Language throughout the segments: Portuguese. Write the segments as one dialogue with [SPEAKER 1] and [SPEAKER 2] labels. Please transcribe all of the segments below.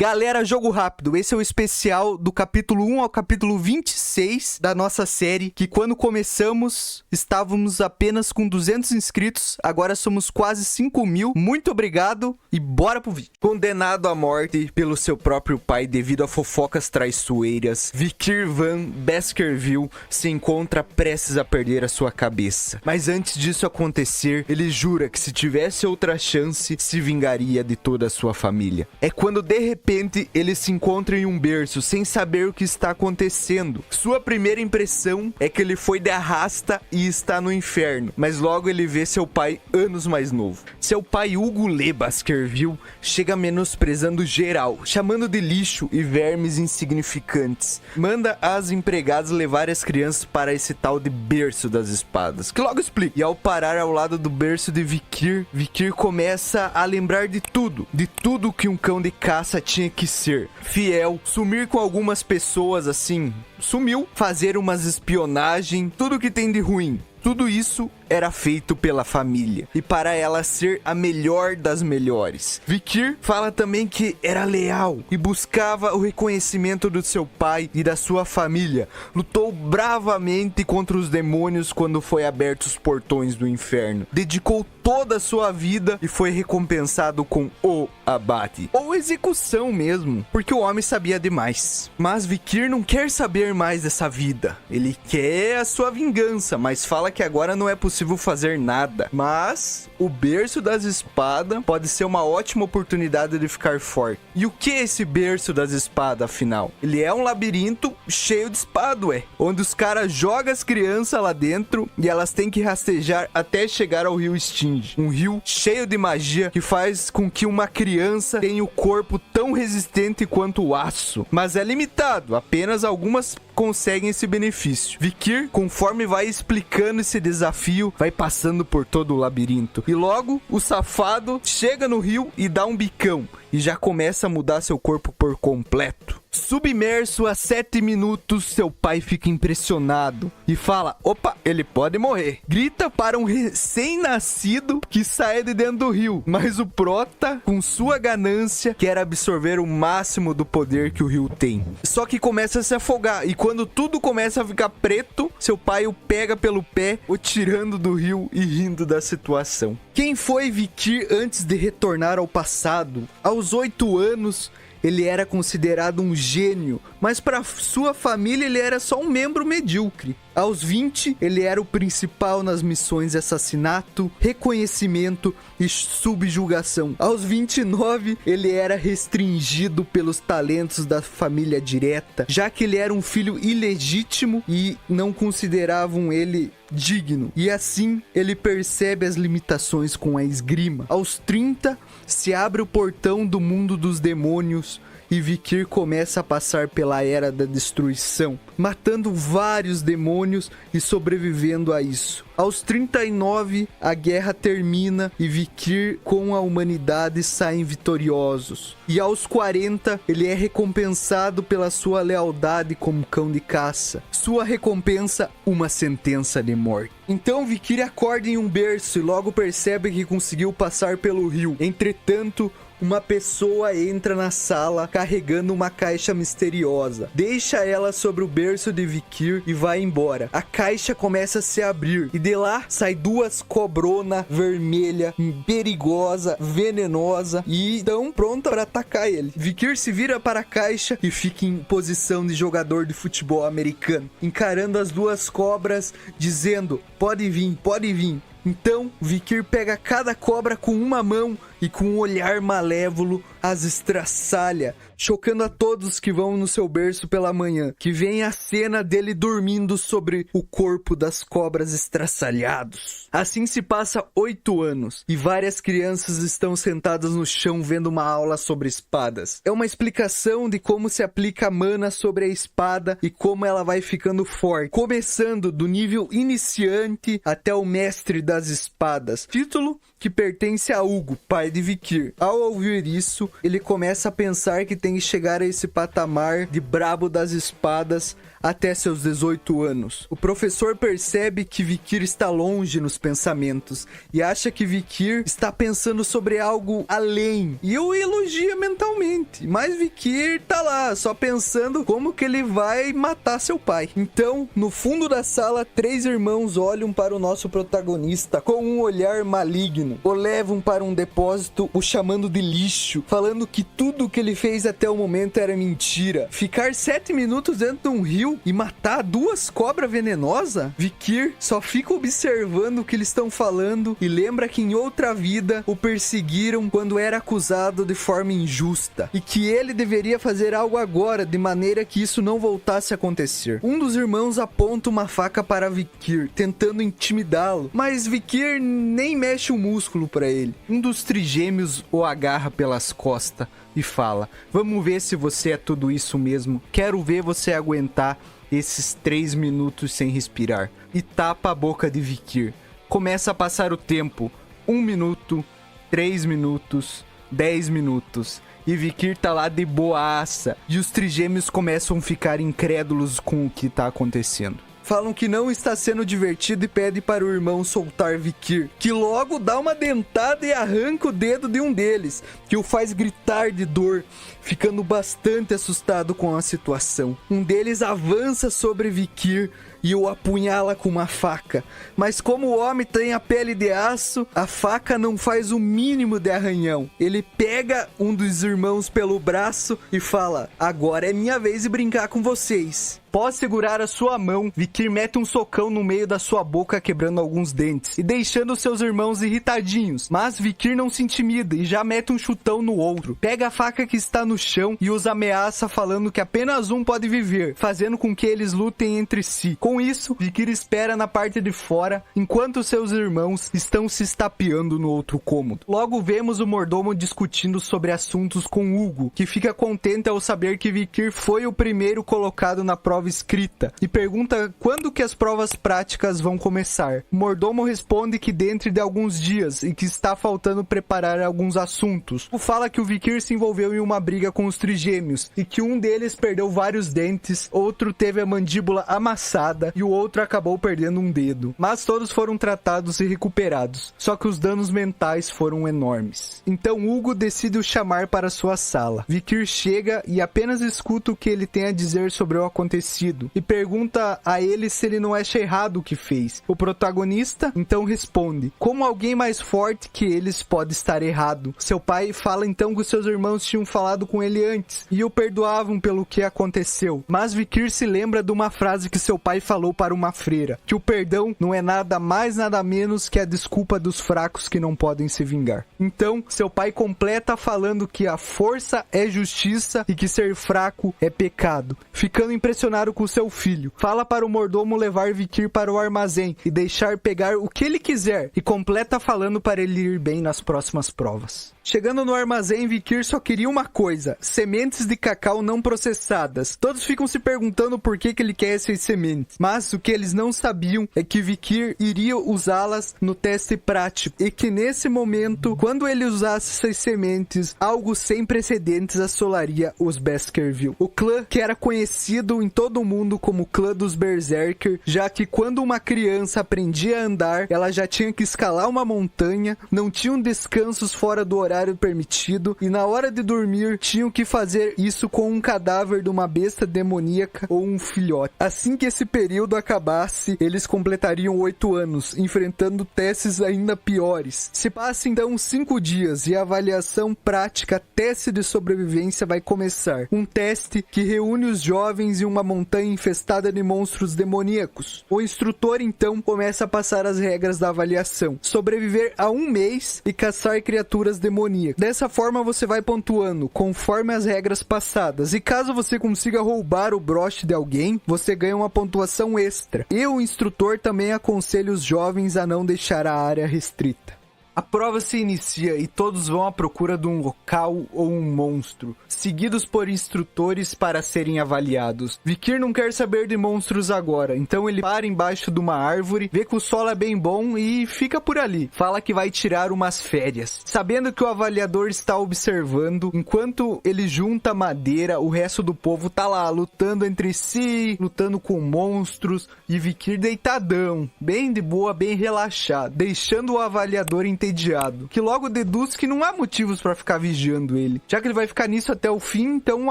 [SPEAKER 1] Galera, jogo rápido, esse é o especial do capítulo 1 ao capítulo 26 da nossa série, que quando começamos, estávamos apenas com 200 inscritos, agora somos quase 5.000. Muito obrigado e bora pro vídeo. Condenado à morte pelo seu próprio pai devido a fofocas traiçoeiras, Vikir Van Baskerville se encontra prestes a perder a sua cabeça. Mas antes disso acontecer, ele jura que se tivesse outra chance, se vingaria de toda a sua família. É quando de repente ele se encontra em um berço sem saber o que está acontecendo. Sua primeira impressão é que ele foi de arrasta e está no inferno, mas logo ele vê seu pai anos mais novo. Seu pai Hugo Le Baskerville chega menosprezando geral, chamando de lixo e vermes insignificantes. Manda as empregadas levar as crianças para esse tal de berço das espadas, que logo explica. E ao parar ao lado do berço de Vikir, Vikir começa a lembrar de tudo que um cão de caça tinha que ser. Fiel, sumir com algumas pessoas assim, sumiu, fazer umas espionagem, tudo que tem de ruim. Tudo isso era feito pela família, e para ela ser a melhor das melhores. Vikir fala também que era leal e buscava o reconhecimento do seu pai e da sua família. Lutou bravamente contra os demônios quando foi abertos os portões do inferno. Dedicou toda a sua vida e foi recompensado com o abate, ou execução mesmo, porque o homem sabia demais. Mas Vikir não quer saber mais dessa vida. Ele quer a sua vingança, mas fala que agora não é possível fazer nada. Mas o berço das espadas pode ser uma ótima oportunidade de ficar forte. E o que é esse berço das espadas, afinal? Ele é um labirinto cheio de espada, onde os caras jogam as crianças lá dentro e elas têm que rastejar até chegar ao rio Sting. Um rio cheio de magia que faz com que uma criança tenha o corpo tão resistente quanto o aço. Mas é limitado, apenas algumas conseguem esse benefício. Vikir, conforme vai explicando esse desafio, vai passando por todo o labirinto. E logo, o safado chega no rio e dá um bicão. E já começa a mudar seu corpo por completo. Submerso a 7 minutos, seu pai fica impressionado e fala: opa, ele pode morrer. Grita para um recém-nascido que sai de dentro do rio. Mas o prota, com sua ganância, quer absorver o máximo do poder que o rio tem. Só que começa a se afogar, e quando tudo começa a ficar preto, seu pai o pega pelo pé, o tirando do rio e rindo da situação. Quem foi Vikir antes de retornar ao passado? Aos 8 anos, ele era considerado um gênio, mas para sua família ele era só um membro medíocre. Aos 20, ele era o principal nas missões de assassinato, reconhecimento e subjugação. Aos 29, ele era restringido pelos talentos da família direta, já que ele era um filho ilegítimo e não consideravam ele digno. E assim, ele percebe as limitações com a esgrima. Aos 30, se abre o portão do mundo dos demônios e Vikir começa a passar pela Era da Destruição, matando vários demônios e sobrevivendo a isso. Aos 39, a guerra termina e Vikir com a humanidade saem vitoriosos. E aos 40, ele é recompensado pela sua lealdade como cão de caça. Sua recompensa, uma sentença de morte. Então Vikir acorda em um berço e logo percebe que conseguiu passar pelo rio. Entretanto, uma pessoa entra na sala carregando uma caixa misteriosa. Deixa ela sobre o berço de Vikir e vai embora. A caixa começa a se abrir e de lá sai 2 cobrona vermelha, perigosa, venenosa e estão pronta para atacar ele. Vikir se vira para a caixa e fica em posição de jogador de futebol americano, encarando as 2 cobras, dizendo: pode vir, pode vir. Então, Vikir pega cada cobra com uma mão e com um olhar malévolo as estraçalha, chocando a todos que vão no seu berço pela manhã, que vem a cena dele dormindo sobre o corpo das cobras estraçalhados. Assim se passa 8 anos e várias crianças estão sentadas no chão vendo uma aula sobre espadas. É uma explicação de como se aplica a mana sobre a espada e como ela vai ficando forte, começando do nível iniciante até o mestre das espadas. Título: que pertence a Hugo, pai de Vikir. Ao ouvir isso, ele começa a pensar que tem que chegar a esse patamar de brabo das espadas até seus 18 anos. O professor percebe que Vikir está longe nos pensamentos e acha que Vikir está pensando sobre algo além. E o elogia mentalmente, mas Vikir tá lá, só pensando como que ele vai matar seu pai. Então, no fundo da sala, 3 irmãos olham para o nosso protagonista com um olhar maligno. O levam para um depósito, o chamando de lixo, falando que tudo que ele fez até o momento era mentira. Ficar 7 minutos dentro de um rio e matar 2 cobras venenosas? Vikir só fica observando o que eles estão falando e lembra que em outra vida o perseguiram quando era acusado de forma injusta e que ele deveria fazer algo agora de maneira que isso não voltasse a acontecer. Um dos irmãos aponta uma faca para Vikir, tentando intimidá-lo, mas Vikir nem mexe o músculo para ele. Um dos trigêmeos o agarra pelas costas e fala: vamos ver se você é tudo isso mesmo. Quero ver você aguentar esses 3 minutos sem respirar. E tapa a boca de Vikir. Começa a passar o tempo. 1 minuto, 3 minutos, 10 minutos. E Vikir tá lá de boaça. E os trigêmeos começam a ficar incrédulos com o que tá acontecendo. Falam que não está sendo divertido e pede para o irmão soltar Vikir, que logo dá uma dentada e arranca o dedo de um deles, que o faz gritar de dor, ficando bastante assustado com a situação. Um deles avança sobre Vikir e o apunhala com uma faca, mas como o homem tem a pele de aço, a faca não faz o mínimo de arranhão. Ele pega um dos irmãos pelo braço e fala: agora é minha vez de brincar com vocês. Após segurar a sua mão, Vikir mete um socão no meio da sua boca, quebrando alguns dentes e deixando seus irmãos irritadinhos. Mas Vikir não se intimida e já mete um chutão no outro. Pega a faca que está no chão e os ameaça, falando que apenas um pode viver, fazendo com que eles lutem entre si. Com isso, Vikir espera na parte de fora, enquanto seus irmãos estão se estapeando no outro cômodo. Logo vemos o mordomo discutindo sobre assuntos com Hugo, que fica contente ao saber que Vikir foi o primeiro colocado na prova escrita e pergunta quando que as provas práticas vão começar. O mordomo responde que dentro de alguns dias e que está faltando preparar alguns assuntos. O fala que o Vikir se envolveu em uma briga com os trigêmeos e que um deles perdeu vários dentes, outro teve a mandíbula amassada e o outro acabou perdendo um dedo. Mas todos foram tratados e recuperados, só que os danos mentais foram enormes. Então Hugo decide o chamar para sua sala. Vikir chega e apenas escuta o que ele tem a dizer sobre o acontecido e pergunta a ele se ele não acha errado o que fez. O protagonista então responde: como alguém mais forte que eles pode estar errado? Seu pai fala então que os seus irmãos tinham falado com ele antes e o perdoavam pelo que aconteceu. Mas Vikir se lembra de uma frase que seu pai falou para uma freira, que o perdão não é nada mais nada menos que a desculpa dos fracos que não podem se vingar. Então seu pai completa falando que a força é justiça e que ser fraco é pecado, ficando impressionado com seu filho. Fala para o mordomo levar Vikir para o armazém e deixar pegar o que ele quiser, e completa falando para ele ir bem nas próximas provas. Chegando no armazém, Vikir só queria uma coisa: sementes de cacau não processadas. Todos ficam se perguntando por que ele quer essas sementes, mas o que eles não sabiam é que Vikir iria usá-las no teste prático e que nesse momento, quando ele usasse essas sementes, algo sem precedentes assolaria os Baskerville. O clã que era conhecido em todo o mundo como clã dos Berserker, já que quando uma criança aprendia a andar, ela já tinha que escalar uma montanha, não tinham descansos fora do horário permitido e na hora de dormir tinham que fazer isso com um cadáver de uma besta demoníaca ou um filhote. Assim que esse período acabasse, eles completariam 8 anos, enfrentando testes ainda piores. Se passa então 5 dias e a avaliação prática teste de sobrevivência vai começar. Um teste que reúne os jovens em uma montanha infestada de monstros demoníacos. O instrutor então começa a passar as regras da avaliação: sobreviver a 1 mês e caçar criaturas demoníacas. Dessa forma você vai pontuando conforme as regras passadas, e caso você consiga roubar o broche de alguém, você ganha uma pontuação extra. E o instrutor também aconselha os jovens a não deixar a área restrita. A prova se inicia e todos vão à procura de um local ou um monstro, seguidos por instrutores para serem avaliados. Vikir não quer saber de monstros agora, então ele para embaixo de uma árvore, vê que o solo é bem bom e fica por ali. Fala que vai tirar umas férias. Sabendo que o avaliador está observando, enquanto ele junta madeira, o resto do povo tá lá, lutando entre si, lutando com monstros, e Vikir deitadão, bem de boa, bem relaxado, deixando o avaliador entediado, que logo deduz que não há motivos para ficar vigiando ele, já que ele vai ficar nisso até o fim. Então o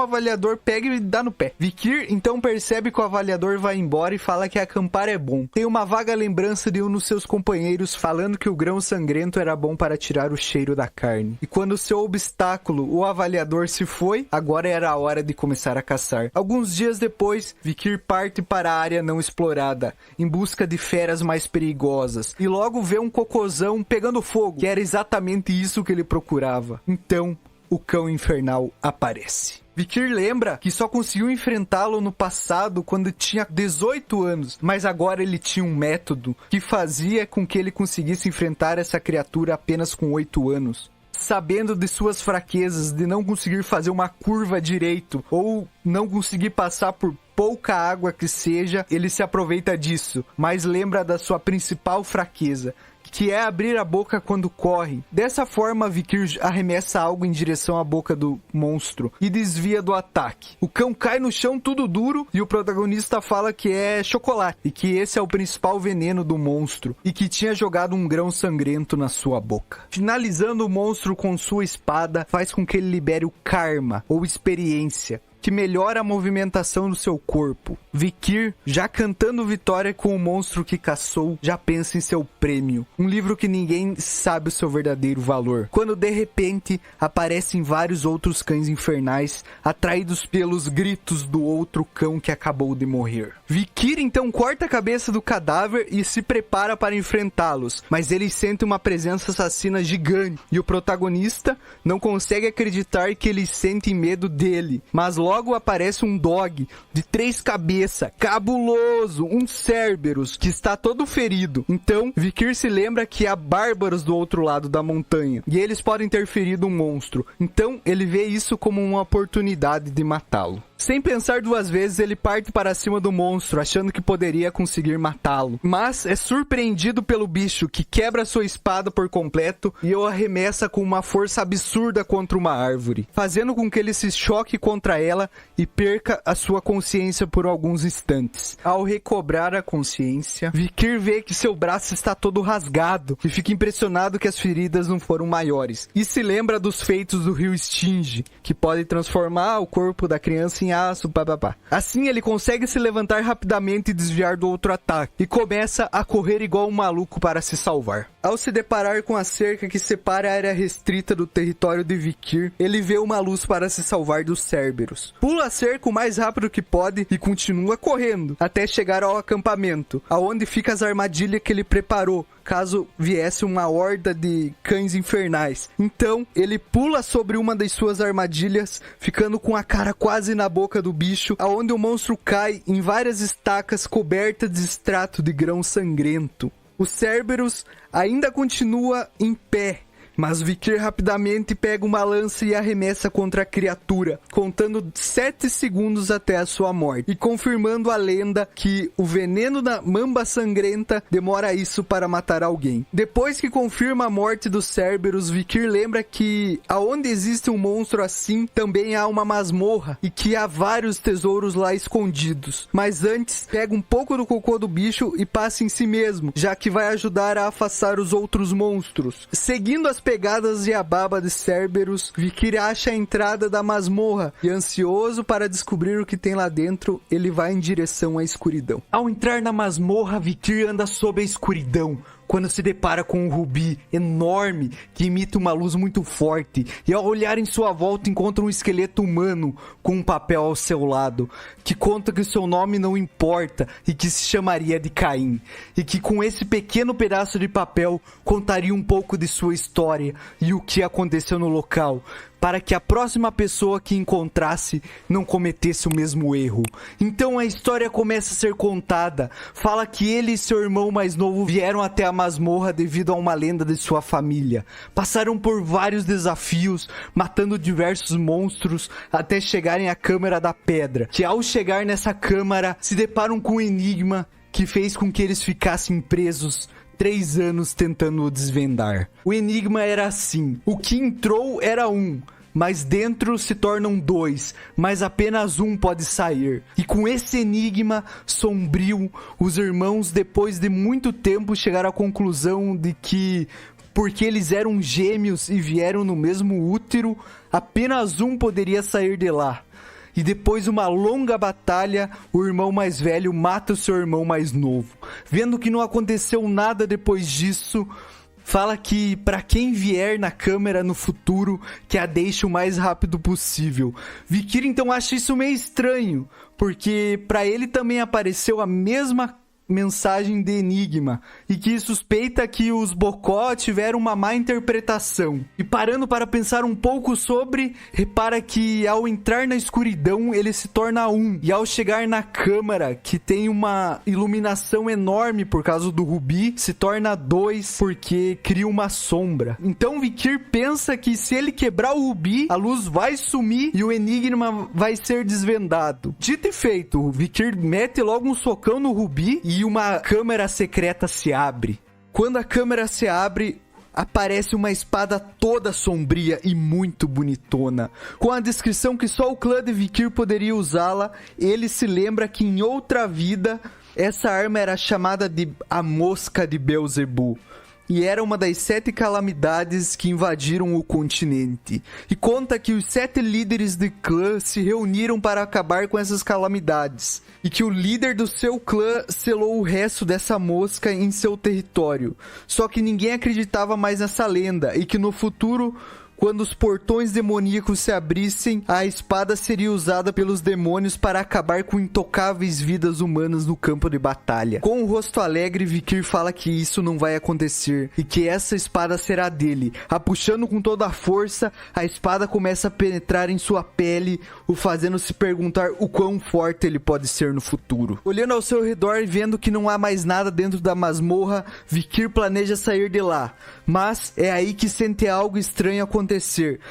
[SPEAKER 1] avaliador pega e dá no pé. Vikir então percebe que o avaliador vai embora e fala que acampar é bom. Tem uma vaga lembrança de um dos seus companheiros falando que o grão sangrento era bom para tirar o cheiro da carne. E quando seu obstáculo, o avaliador, se foi, agora era a hora de começar a caçar. Alguns dias depois, Vikir parte para a área não explorada, em busca de feras mais perigosas, e logo vê um cocôzão pegando fogo, que era exatamente isso que ele procurava. Então, o cão infernal aparece. Vikir lembra que só conseguiu enfrentá-lo no passado quando tinha 18 anos, mas agora ele tinha um método que fazia com que ele conseguisse enfrentar essa criatura apenas com 8 anos. Sabendo de suas fraquezas, de não conseguir fazer uma curva direito, ou não conseguir passar por pouca água que seja, ele se aproveita disso, mas lembra da sua principal fraqueza, que é abrir a boca quando corre. Dessa forma, Vikir arremessa algo em direção à boca do monstro e desvia do ataque. O cão cai no chão tudo duro e o protagonista fala que é chocolate e que esse é o principal veneno do monstro e que tinha jogado um grão sangrento na sua boca. Finalizando o monstro com sua espada, faz com que ele libere o karma ou experiência, que melhora a movimentação do seu corpo. Vikir, já cantando vitória com o monstro que caçou, já pensa em seu prêmio. Um livro que ninguém sabe o seu verdadeiro valor. Quando de repente aparecem vários outros cães infernais, atraídos pelos gritos do outro cão que acabou de morrer. Vikir então corta a cabeça do cadáver e se prepara para enfrentá-los, mas ele sente uma presença assassina gigante, e o protagonista não consegue acreditar que eles sentem medo dele, mas logo aparece um dog de 3 cabeças, cabuloso, um Cerberus, que está todo ferido. Então, Vikir se lembra que há bárbaros do outro lado da montanha, e eles podem ter ferido um monstro. Então, ele vê isso como uma oportunidade de matá-lo. Sem pensar 2 vezes, ele parte para cima do monstro, achando que poderia conseguir matá-lo. Mas é surpreendido pelo bicho, que quebra sua espada por completo e o arremessa com uma força absurda contra uma árvore, fazendo com que ele se choque contra ela e perca a sua consciência por alguns instantes. Ao recobrar a consciência, Vikir vê que seu braço está todo rasgado e fica impressionado que as feridas não foram maiores. E se lembra dos feitos do rio Stinge, que pode transformar o corpo da criança em aço, papapá. Assim ele consegue se levantar rapidamente e desviar do outro ataque, e começa a correr igual um maluco para se salvar. Ao se deparar com a cerca que separa a área restrita do território de Vikir, ele vê uma luz para se salvar dos Cerberus. Pula a cerca o mais rápido que pode e continua correndo, até chegar ao acampamento, aonde fica as armadilhas que ele preparou, caso viesse uma horda de cães infernais. Então, ele pula sobre uma das suas armadilhas, ficando com a cara quase na boca do bicho, aonde o monstro cai em várias estacas cobertas de extrato de grão sangrento. O Cerberus ainda continua em pé, mas Vikir rapidamente pega uma lança e arremessa contra a criatura, contando 7 segundos até a sua morte, e confirmando a lenda que o veneno da mamba sangrenta demora isso para matar alguém. Depois que confirma a morte do Cerberus, Vikir lembra que aonde existe um monstro assim, também há uma masmorra, e que há vários tesouros lá escondidos. Mas antes, pega um pouco do cocô do bicho e passa em si mesmo, já que vai ajudar a afastar os outros monstros. Seguindo as pegadas e a baba de Cerberus, Vikir acha a entrada da masmorra e, ansioso para descobrir o que tem lá dentro, ele vai em direção à escuridão. Ao entrar na masmorra, Vikir anda sob a escuridão, quando se depara com um rubi enorme que emite uma luz muito forte, e ao olhar em sua volta encontra um esqueleto humano com um papel ao seu lado, que conta que seu nome não importa e que se chamaria de Caim, e que com esse pequeno pedaço de papel contaria um pouco de sua história e o que aconteceu no local, para que a próxima pessoa que encontrasse não cometesse o mesmo erro. Então a história começa a ser contada. Fala que ele e seu irmão mais novo vieram até a masmorra devido a uma lenda de sua família. Passaram por vários desafios, matando diversos monstros, até chegarem à Câmara da Pedra, que ao chegar nessa câmara, se deparam com um enigma que fez com que eles ficassem presos 3 anos tentando o desvendar. O enigma era assim: o que entrou era um, mas dentro se tornam 2, mas apenas um pode sair. E com esse enigma sombrio, os irmãos, depois de muito tempo, chegaram à conclusão de que, porque eles eram gêmeos e vieram no mesmo útero, apenas um poderia sair de lá. E depois de uma longa batalha, o irmão mais velho mata o seu irmão mais novo. Vendo que não aconteceu nada depois disso, fala que para quem vier na câmera no futuro, que a deixe o mais rápido possível. Vikir então acha isso meio estranho, porque para ele também apareceu a mesma mensagem de enigma, e que suspeita que os Bokó tiveram uma má interpretação. E parando para pensar um pouco sobre, repara que ao entrar na escuridão ele se torna um, e ao chegar na câmara, que tem uma iluminação enorme por causa do rubi, se torna 2 porque cria uma sombra. Então Vikir pensa que se ele quebrar o rubi, a luz vai sumir e o enigma vai ser desvendado. Dito e feito, o Vikir mete logo um socão no rubi e uma câmara secreta se abre. Quando a câmara se abre, aparece uma espada toda sombria e muito bonitona. Com a descrição que só o clã de Vikir poderia usá-la, ele se lembra que em outra vida, essa arma era chamada de a Mosca de Beelzebub. E era uma das 7 calamidades que invadiram o continente. E conta que os 7 líderes de clã se reuniram para acabar com essas calamidades. E que o líder do seu clã selou o resto dessa mosca em seu território. Só que ninguém acreditava mais nessa lenda. E que no futuro, quando os portões demoníacos se abrissem, a espada seria usada pelos demônios para acabar com intocáveis vidas humanas no campo de batalha. Com o rosto alegre, Vikir fala que isso não vai acontecer e que essa espada será dele. A puxando com toda a força, a espada começa a penetrar em sua pele, o fazendo se perguntar o quão forte ele pode ser no futuro. Olhando ao seu redor e vendo que não há mais nada dentro da masmorra, Vikir planeja sair de lá. Mas é aí que sente algo estranho acontecer.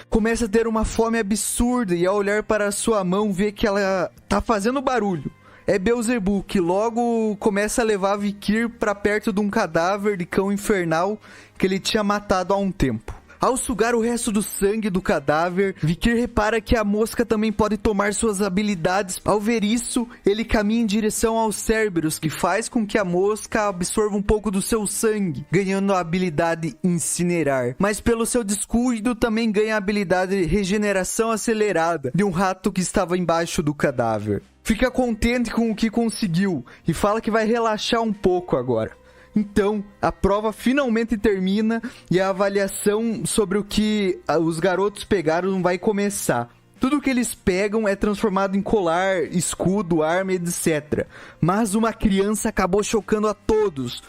[SPEAKER 1] Começa a ter uma fome absurda e ao olhar para sua mão vê que ela tá fazendo barulho. É Beelzebub, que logo começa a levar Vikir para perto de um cadáver de cão infernal que ele tinha matado há um tempo. Ao sugar o resto do sangue do cadáver, Vikir repara que a mosca também pode tomar suas habilidades. Ao ver isso, ele caminha em direção aos Cerberus, que faz com que a mosca absorva um pouco do seu sangue, ganhando a habilidade Incinerar. Mas pelo seu descuido, também ganha a habilidade Regeneração Acelerada, de um rato que estava embaixo do cadáver. Fica contente com o que conseguiu, e fala que vai relaxar um pouco agora. Então, a prova finalmente termina e a avaliação sobre o que os garotos pegaram vai começar. Tudo que eles pegam é transformado em colar, escudo, arma, etc. Mas uma criança acabou chocando a todos.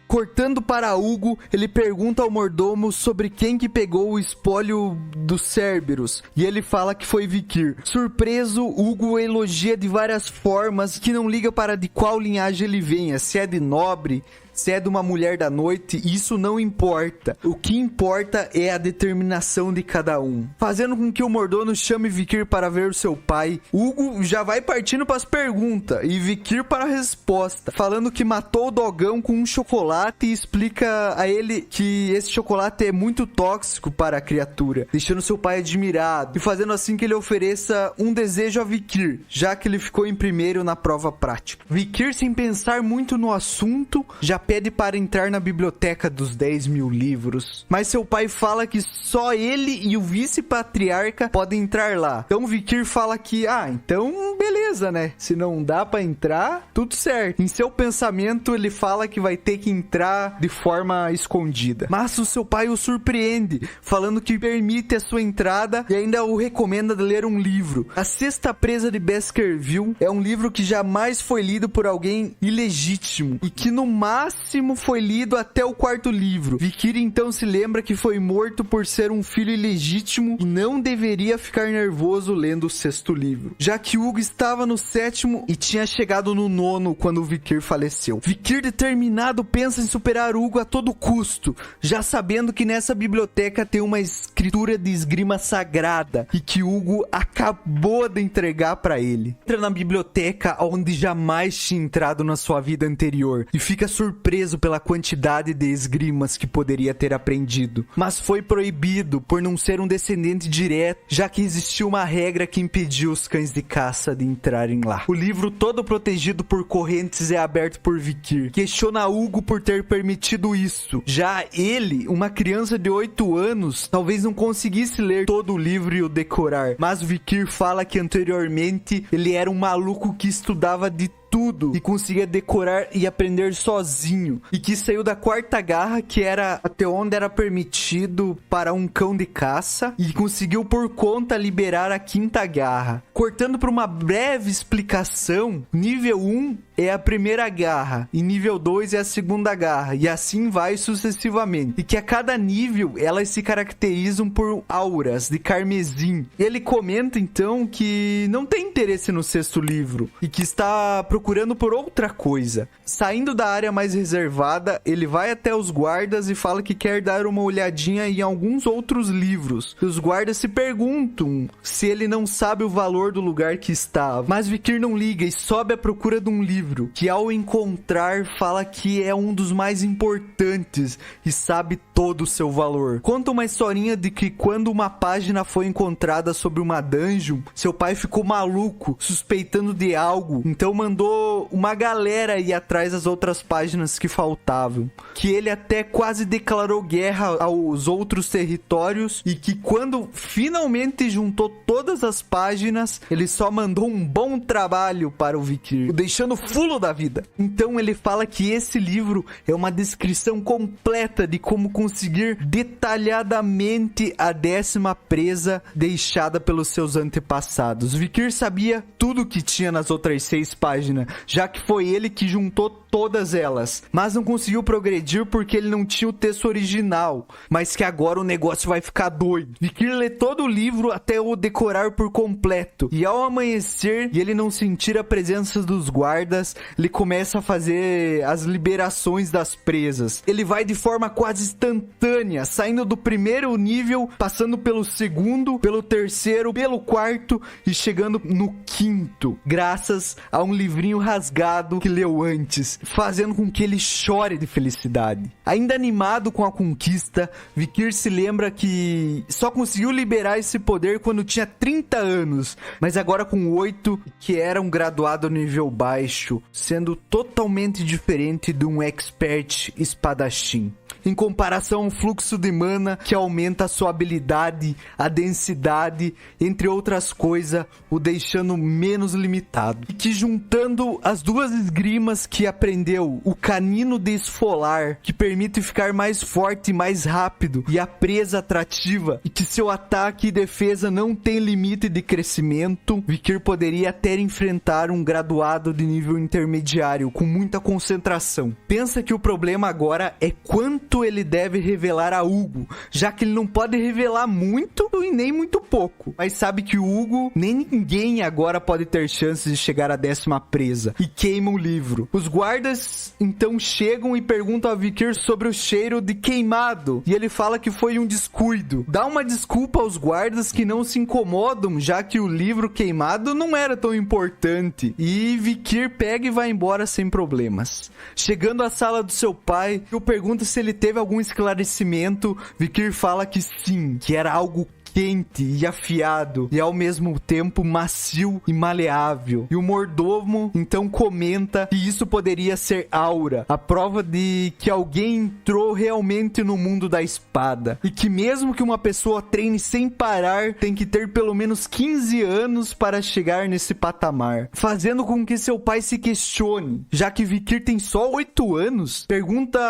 [SPEAKER 1] Cortando para Hugo, ele pergunta ao mordomo sobre quem que pegou o espólio dos Cerberus, e ele fala que foi Vikir. Surpreso, Hugo elogia de várias formas, que não liga para de qual linhagem ele venha, se é de nobre, se é de uma mulher da noite, isso não importa. O que importa é a determinação de cada um. Fazendo com que o mordomo chame Vikir para ver o seu pai, Hugo já vai partindo para as perguntas e Vikir para a resposta, falando que matou o dogão com um chocolate e explica a ele que esse chocolate é muito tóxico para a criatura, deixando seu pai admirado e fazendo assim que ele ofereça um desejo a Vikir, já que ele ficou em primeiro na prova prática. Vikir, sem pensar muito no assunto, já pede para entrar na biblioteca dos 10.000 livros, mas seu pai fala que só ele e o vice-patriarca podem entrar lá. Então Vikir fala que, então beleza, né? Se não dá para entrar, tudo certo. Em seu pensamento, ele fala que vai ter que entrar de forma escondida. Mas o seu pai o surpreende, falando que permite a sua entrada e ainda o recomenda de ler um livro. A Sexta Presa de Baskerville é um livro que jamais foi lido por alguém ilegítimo e que no máximo máximo foi lido até o 4º livro. Vikir então se lembra que foi morto por ser um filho ilegítimo e não deveria ficar nervoso lendo o 6º livro, já que Hugo estava no 7º e tinha chegado no 9º quando o Vikir faleceu. Vikir, determinado, pensa em superar Hugo a todo custo, já sabendo que nessa biblioteca tem uma escritura de esgrima sagrada e que Hugo acabou de entregar para ele. Entra na biblioteca onde jamais tinha entrado na sua vida anterior e fica surpreso pela quantidade de esgrimas que poderia ter aprendido, mas foi proibido por não ser um descendente direto, já que existia uma regra que impediu os cães de caça de entrarem lá. O livro, todo protegido por correntes, é aberto por Vikir. Questiona Hugo por ter permitido isso. Já ele, uma criança de 8 anos, talvez não conseguisse ler todo o livro e o decorar, mas Vikir fala que anteriormente ele era um maluco que estudava de tudo e conseguia decorar e aprender sozinho, e que saiu da 4ª garra, que era até onde era permitido para um cão de caça, e conseguiu por conta liberar a 5ª garra. Cortando para uma breve explicação, nível 1 é a 1ª garra e nível 2 é a 2ª garra, e assim vai sucessivamente, e que a cada nível elas se caracterizam por auras de carmesim. Ele comenta então que não tem interesse no 6º livro e que está procurando por outra coisa. Saindo da área mais reservada, ele vai até os guardas e fala que quer dar uma olhadinha em alguns outros livros. Os guardas se perguntam se ele não sabe o valor do lugar que estava, mas Vikir não liga e sobe à procura de um livro, que ao encontrar fala que é um dos mais importantes e sabe todo o seu valor. Conta uma historinha de que quando uma página foi encontrada sobre uma dungeon, seu pai ficou maluco, suspeitando de algo, então mandou uma galera ir atrás das outras páginas que faltavam, que ele até quase declarou guerra aos outros territórios, e que quando finalmente juntou todas as páginas, ele só mandou um bom trabalho para o Vikir, o deixando fulo da vida. Então ele fala que esse livro é uma descrição completa de como conseguir detalhadamente a 10ª presa deixada pelos seus antepassados. Vikir sabia tudo que tinha nas outras 6 páginas, já que foi ele que juntou todas elas, mas não conseguiu progredir porque ele não tinha o texto original, mas que agora o negócio vai ficar doido. Vikir lê todo o livro até o decorar por completo, e ao amanhecer e ele não sentir a presença dos guardas, ele começa a fazer as liberações das presas. Ele vai de forma quase instantânea, saindo do 1º nível, passando pelo 2º, pelo 3º, pelo 4º e chegando no 5º, graças a um livrinho rasgado que leu antes, fazendo com que ele chore de felicidade. Ainda animado com a conquista, Vikir se lembra que só conseguiu liberar esse poder quando tinha 30 anos, mas agora com 8, que era um graduado nível baixo, sendo totalmente diferente de um expert espadachim. Em comparação ao fluxo de mana, que aumenta a sua habilidade, a densidade, entre outras coisas, o deixando menos limitado. E que juntando as 2 esgrimas que aprendeu, o canino de esfolar, que permite ficar mais forte e mais rápido, e a presa atrativa, e que seu ataque e defesa não tem limite de crescimento, Vikir poderia até enfrentar um graduado de nível intermediário, com muita concentração. Pensa que o problema agora é quanto ele deve revelar a Hugo, já que ele não pode revelar muito e nem muito pouco, mas sabe que o Hugo, nem ninguém agora pode ter chances de chegar à 10ª presa, e queima o livro. Os guardas então chegam e perguntam a Vikir sobre o cheiro de queimado, e ele fala que foi um descuido. Dá uma desculpa aos guardas que não se incomodam, já que o livro queimado não era tão importante, e Vikir pega e vai embora sem problemas. Chegando à sala do seu pai, eu pergunto se ele teve algum esclarecimento. Vikir fala que sim, que era algo quente e afiado, e ao mesmo tempo macio e maleável. E o mordomo então comenta que isso poderia ser aura, a prova de que alguém entrou realmente no mundo da espada, e que mesmo que uma pessoa treine sem parar, tem que ter pelo menos 15 anos para chegar nesse patamar, fazendo com que seu pai se questione, já que Vikir tem só 8 anos, pergunta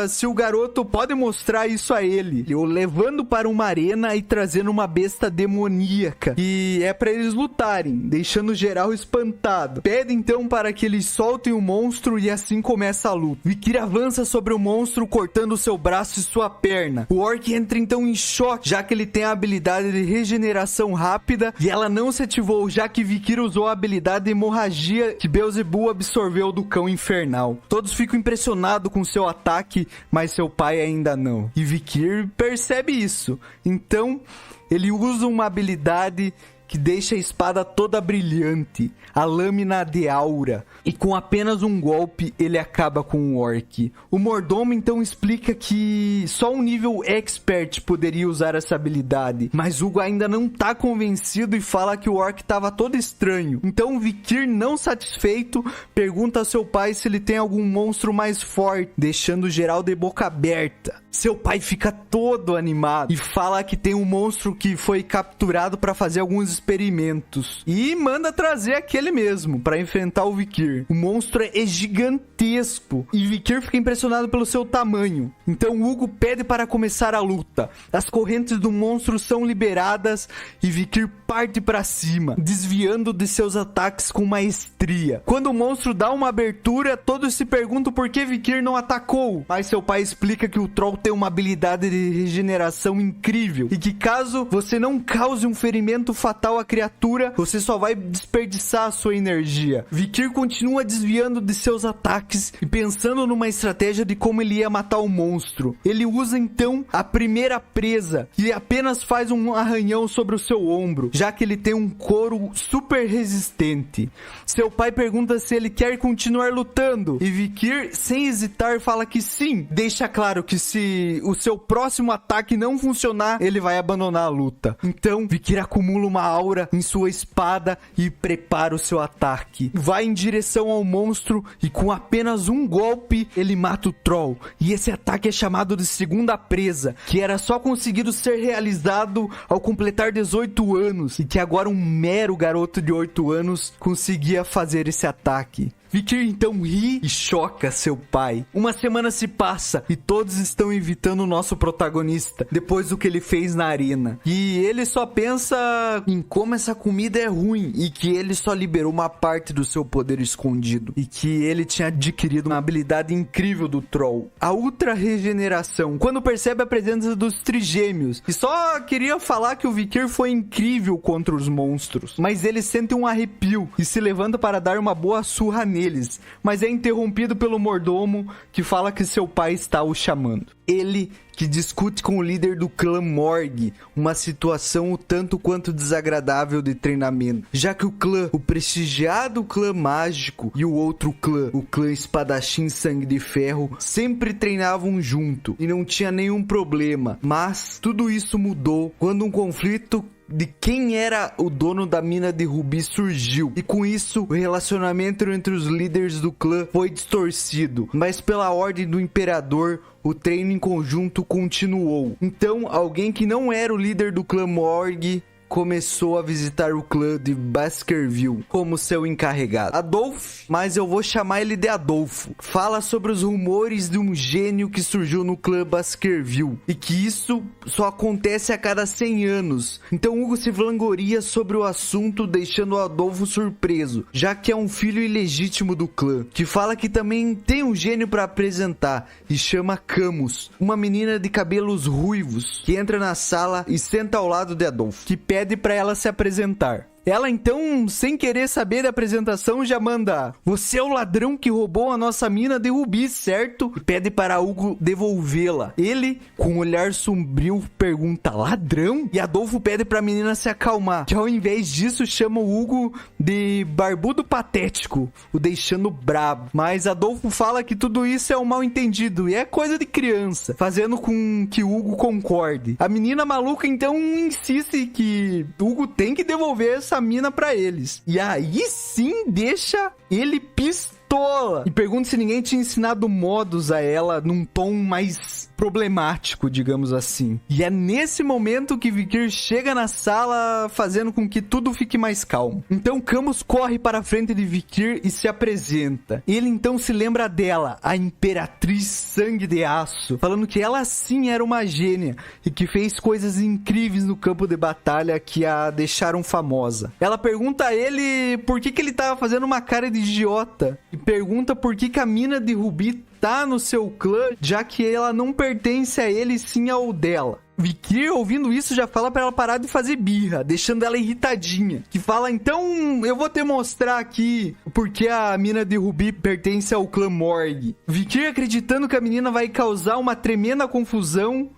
[SPEAKER 1] se o garoto pode mostrar isso a ele, o levando para uma arena e trazendo uma besta demoníaca e é pra eles lutarem, deixando geral espantado. Pede então para que eles soltem o monstro e assim começa a luta. Vikir avança sobre o monstro, cortando seu braço e sua perna. O orc entra então em choque, já que ele tem a habilidade de regeneração rápida e ela não se ativou, já que Vikir usou a habilidade de hemorragia que Beelzebub absorveu do cão infernal. Todos ficam impressionados com seu ataque, mas seu pai ainda não. E Vikir percebe isso. Então, ele usa uma habilidade que deixa a espada toda brilhante, a lâmina de aura, e com apenas um golpe ele acaba com o orc. O mordomo então explica que só um nível expert poderia usar essa habilidade, mas Hugo ainda não tá convencido e fala que o orc tava todo estranho. Então Vikir, não satisfeito, pergunta a seu pai se ele tem algum monstro mais forte, deixando geral de boca aberta. Seu pai fica todo animado e fala que tem um monstro que foi capturado para fazer alguns experimentos e manda trazer aquele mesmo para enfrentar o Vikir. O monstro é gigantesco e Vikir fica impressionado pelo seu tamanho. Então Hugo pede para começar a luta. As correntes do monstro são liberadas e Vikir parte para cima, desviando de seus ataques com maestria. Quando o monstro dá uma abertura, todos se perguntam por que Vikir não atacou, mas seu pai explica que o troll tem uma habilidade de regeneração incrível e que caso você não cause um ferimento fatal à criatura, você só vai desperdiçar a sua energia. Vikir continua desviando de seus ataques e pensando numa estratégia de como ele ia matar o monstro. Ele usa então a primeira presa e apenas faz um arranhão sobre o seu ombro, já que ele tem um couro super resistente. Seu pai pergunta se ele quer continuar lutando e Vikir, sem hesitar, fala que sim. Deixa claro que se o seu próximo ataque não funcionar, ele vai abandonar a luta. Então, Vikir acumula uma aura em sua espada e prepara o seu ataque. Vai em direção ao monstro e com apenas um golpe, ele mata o troll. E esse ataque é chamado de segunda presa, que era só conseguido ser realizado ao completar 18 anos e que agora um mero garoto de 8 anos conseguia fazer esse ataque. Vikir então ri e choca seu pai. Uma semana se passa e todos estão evitando o nosso protagonista depois do que ele fez na arena. E ele só pensa em como essa comida é ruim e que ele só liberou uma parte do seu poder escondido e que ele tinha adquirido uma habilidade incrível do troll, a ultra regeneração, quando percebe a presença dos trigêmeos. E só queria falar que o Vikir foi incrível contra os monstros, mas ele sente um arrepio e se levanta para dar uma boa surra neles, mas é interrompido pelo mordomo que fala que seu pai está o chamando. Ele que discute com o líder do clã Morg, uma situação o tanto quanto desagradável de treinamento, já que o prestigiado clã mágico e o outro clã, o clã espadachim sangue de ferro, sempre treinavam junto e não tinha nenhum problema, mas tudo isso mudou quando um conflito de quem era o dono da mina de rubi surgiu, e com isso o relacionamento entre os líderes do clã foi distorcido, mas pela ordem do imperador o treino em conjunto continuou. Então alguém que não era o líder do clã Morg começou a visitar o clã de Baskerville como seu encarregado. Adolf, mas eu vou chamar ele de Adolfo, fala sobre os rumores de um gênio que surgiu no clã Baskerville e que isso só acontece a cada 100 anos. Então Hugo se vangloria sobre o assunto, deixando o Adolfo surpreso, já que é um filho ilegítimo do clã, que fala que também tem um gênio para apresentar e chama Camus, uma menina de cabelos ruivos que entra na sala e senta ao lado de Adolfo, que pede para ela se apresentar. Ela então, sem querer saber da apresentação, já manda: "Você é o ladrão que roubou a nossa mina de rubi, certo?" E pede para Hugo devolvê-la. Ele, com um olhar sombrio, pergunta: "Ladrão?" E Adolfo pede para a menina se acalmar, que ao invés disso chama o Hugo de barbudo patético, o deixando brabo. Mas Adolfo fala que tudo isso é um mal entendido e é coisa de criança, fazendo com que Hugo concorde. A menina maluca então insiste que Hugo tem que devolver essa mina pra eles. E aí sim deixa ele pistola tola! E pergunta se ninguém tinha ensinado modos a ela num tom mais problemático, digamos assim. E é nesse momento que Vikir chega na sala, fazendo com que tudo fique mais calmo. Então Camus corre para a frente de Vikir e se apresenta. Ele então se lembra dela, a Imperatriz Sangue de Aço, falando que ela sim era uma gênia e que fez coisas incríveis no campo de batalha que a deixaram famosa. Ela pergunta a ele por que ele estava fazendo uma cara de idiota e pergunta por que a mina de Rubi tá no seu clã, já que ela não pertence a ele, sim ao dela. Vikir, ouvindo isso, já fala pra ela parar de fazer birra, deixando ela irritadinha. Que fala, então, eu vou te mostrar aqui porque a mina de Rubi pertence ao clã Morg. Vikir, acreditando que a menina vai causar uma tremenda confusão,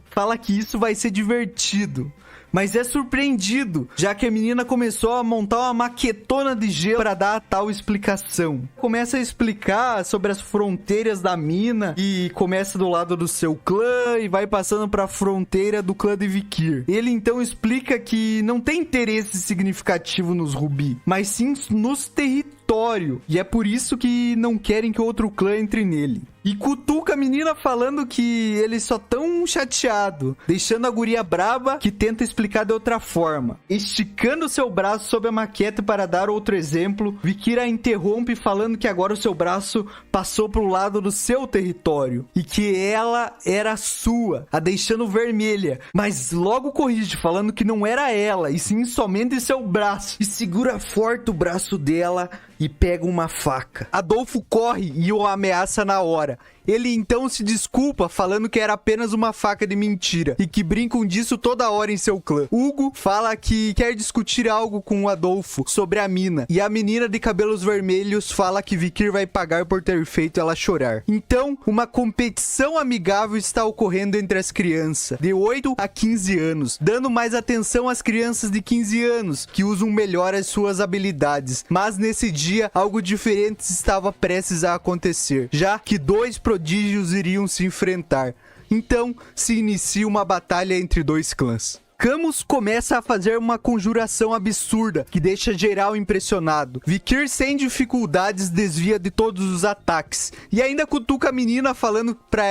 [SPEAKER 1] fala que isso vai ser divertido. Mas é surpreendido, já que a menina começou a montar uma maquetona de gelo para dar a tal explicação. Começa a explicar sobre as fronteiras da mina e começa do lado do seu clã e vai passando para a fronteira do clã de Vikir. Ele então explica que não tem interesse significativo nos Rubi, mas sim nos territórios. E é por isso que não querem que outro clã entre nele. E cutuca a menina falando que eles só tão chateados, deixando a guria braba que tenta explicar de outra forma. Esticando seu braço sob a maquete para dar outro exemplo, Vikir a interrompe falando que agora o seu braço passou pro lado do seu território e que ela era sua, a deixando vermelha. Mas logo corrige falando que não era ela, e sim somente seu braço. E segura forte o braço dela e pega uma faca. Adolfo corre e o ameaça na hora. Ele então se desculpa, falando que era apenas uma faca de mentira e que brincam disso toda hora em seu clã. Hugo fala que quer discutir algo com o Adolfo sobre a mina, e a menina de cabelos vermelhos fala que Vikir vai pagar por ter feito ela chorar. Então, uma competição amigável está ocorrendo entre as crianças de 8 a 15 anos, dando mais atenção às crianças de 15 anos, que usam melhor as suas habilidades. Mas nesse dia, algo diferente estava prestes a acontecer, já que dois prodígios iriam se enfrentar. Então, se inicia uma batalha entre dois clãs. Camus começa a fazer uma conjuração absurda que deixa geral impressionado. Vikir, sem dificuldades, desvia de todos os ataques e ainda cutuca a menina falando pra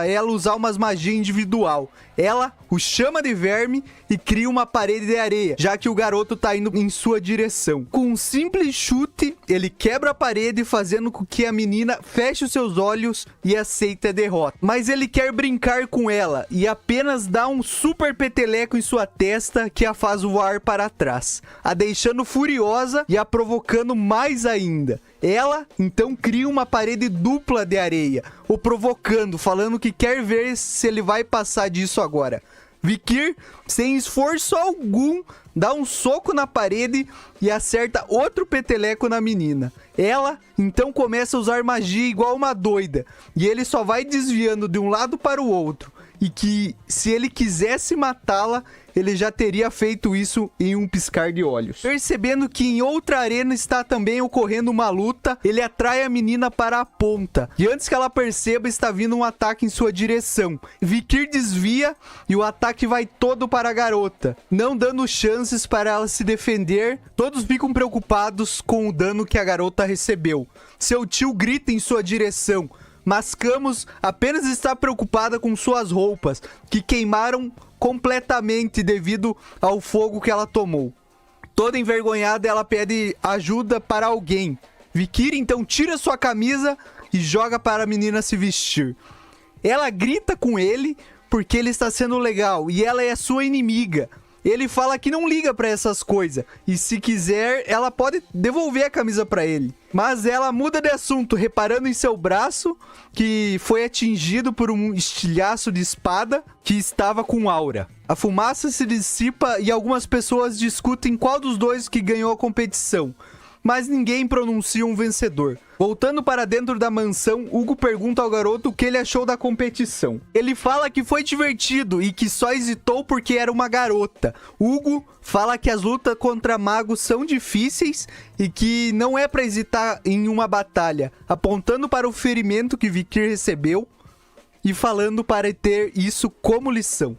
[SPEAKER 1] ela usar umas magias individual. Ela o chama de verme e cria uma parede de areia, já que o garoto tá indo em sua direção. Com um simples chute, ele quebra a parede, fazendo com que a menina feche os seus olhos e aceite a derrota. Mas ele quer brincar com ela e apenas dá um super peteleco em sua testa que a faz voar para trás, a deixando furiosa e a provocando mais ainda. Ela, então, cria uma parede dupla de areia, o provocando, falando que quer ver se ele vai passar disso agora. Vikir, sem esforço algum, dá um soco na parede e acerta outro peteleco na menina. Ela, então, começa a usar magia igual uma doida, e ele só vai desviando de um lado para o outro. E que, se ele quisesse matá-la, ele já teria feito isso em um piscar de olhos. Percebendo que em outra arena está também ocorrendo uma luta, ele atrai a menina para a ponta. E antes que ela perceba, está vindo um ataque em sua direção. Vikir desvia e o ataque vai todo para a garota, não dando chances para ela se defender. Todos ficam preocupados com o dano que a garota recebeu. Seu tio grita em sua direção, mas Camus apenas está preocupada com suas roupas, que queimaram completamente devido ao fogo que ela tomou. Toda envergonhada, ela pede ajuda para alguém. Vikir então tira sua camisa e joga para a menina se vestir. Ela grita com ele porque ele está sendo legal e ela é sua inimiga. Ele fala que não liga pra essas coisas e, se quiser, ela pode devolver a camisa pra ele. Mas ela muda de assunto, reparando em seu braço, que foi atingido por um estilhaço de espada que estava com aura. A fumaça se dissipa e algumas pessoas discutem qual dos dois que ganhou a competição, mas ninguém pronuncia um vencedor. Voltando para dentro da mansão, Hugo pergunta ao garoto o que ele achou da competição. Ele fala que foi divertido e que só hesitou porque era uma garota. Hugo fala que as lutas contra magos são difíceis e que não é para hesitar em uma batalha, apontando para o ferimento que Vikir recebeu e falando para ter isso como lição.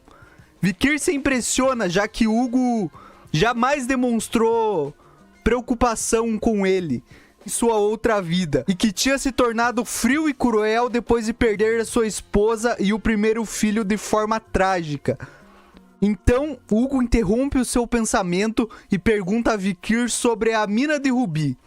[SPEAKER 1] Vikir se impressiona, já que Hugo jamais demonstrou preocupação com ele, em sua outra vida e que tinha se tornado frio e cruel depois de perder a sua esposa e o primeiro filho de forma trágica. Então, Hugo interrompe o seu pensamento e pergunta a Vikir sobre a mina de rubi.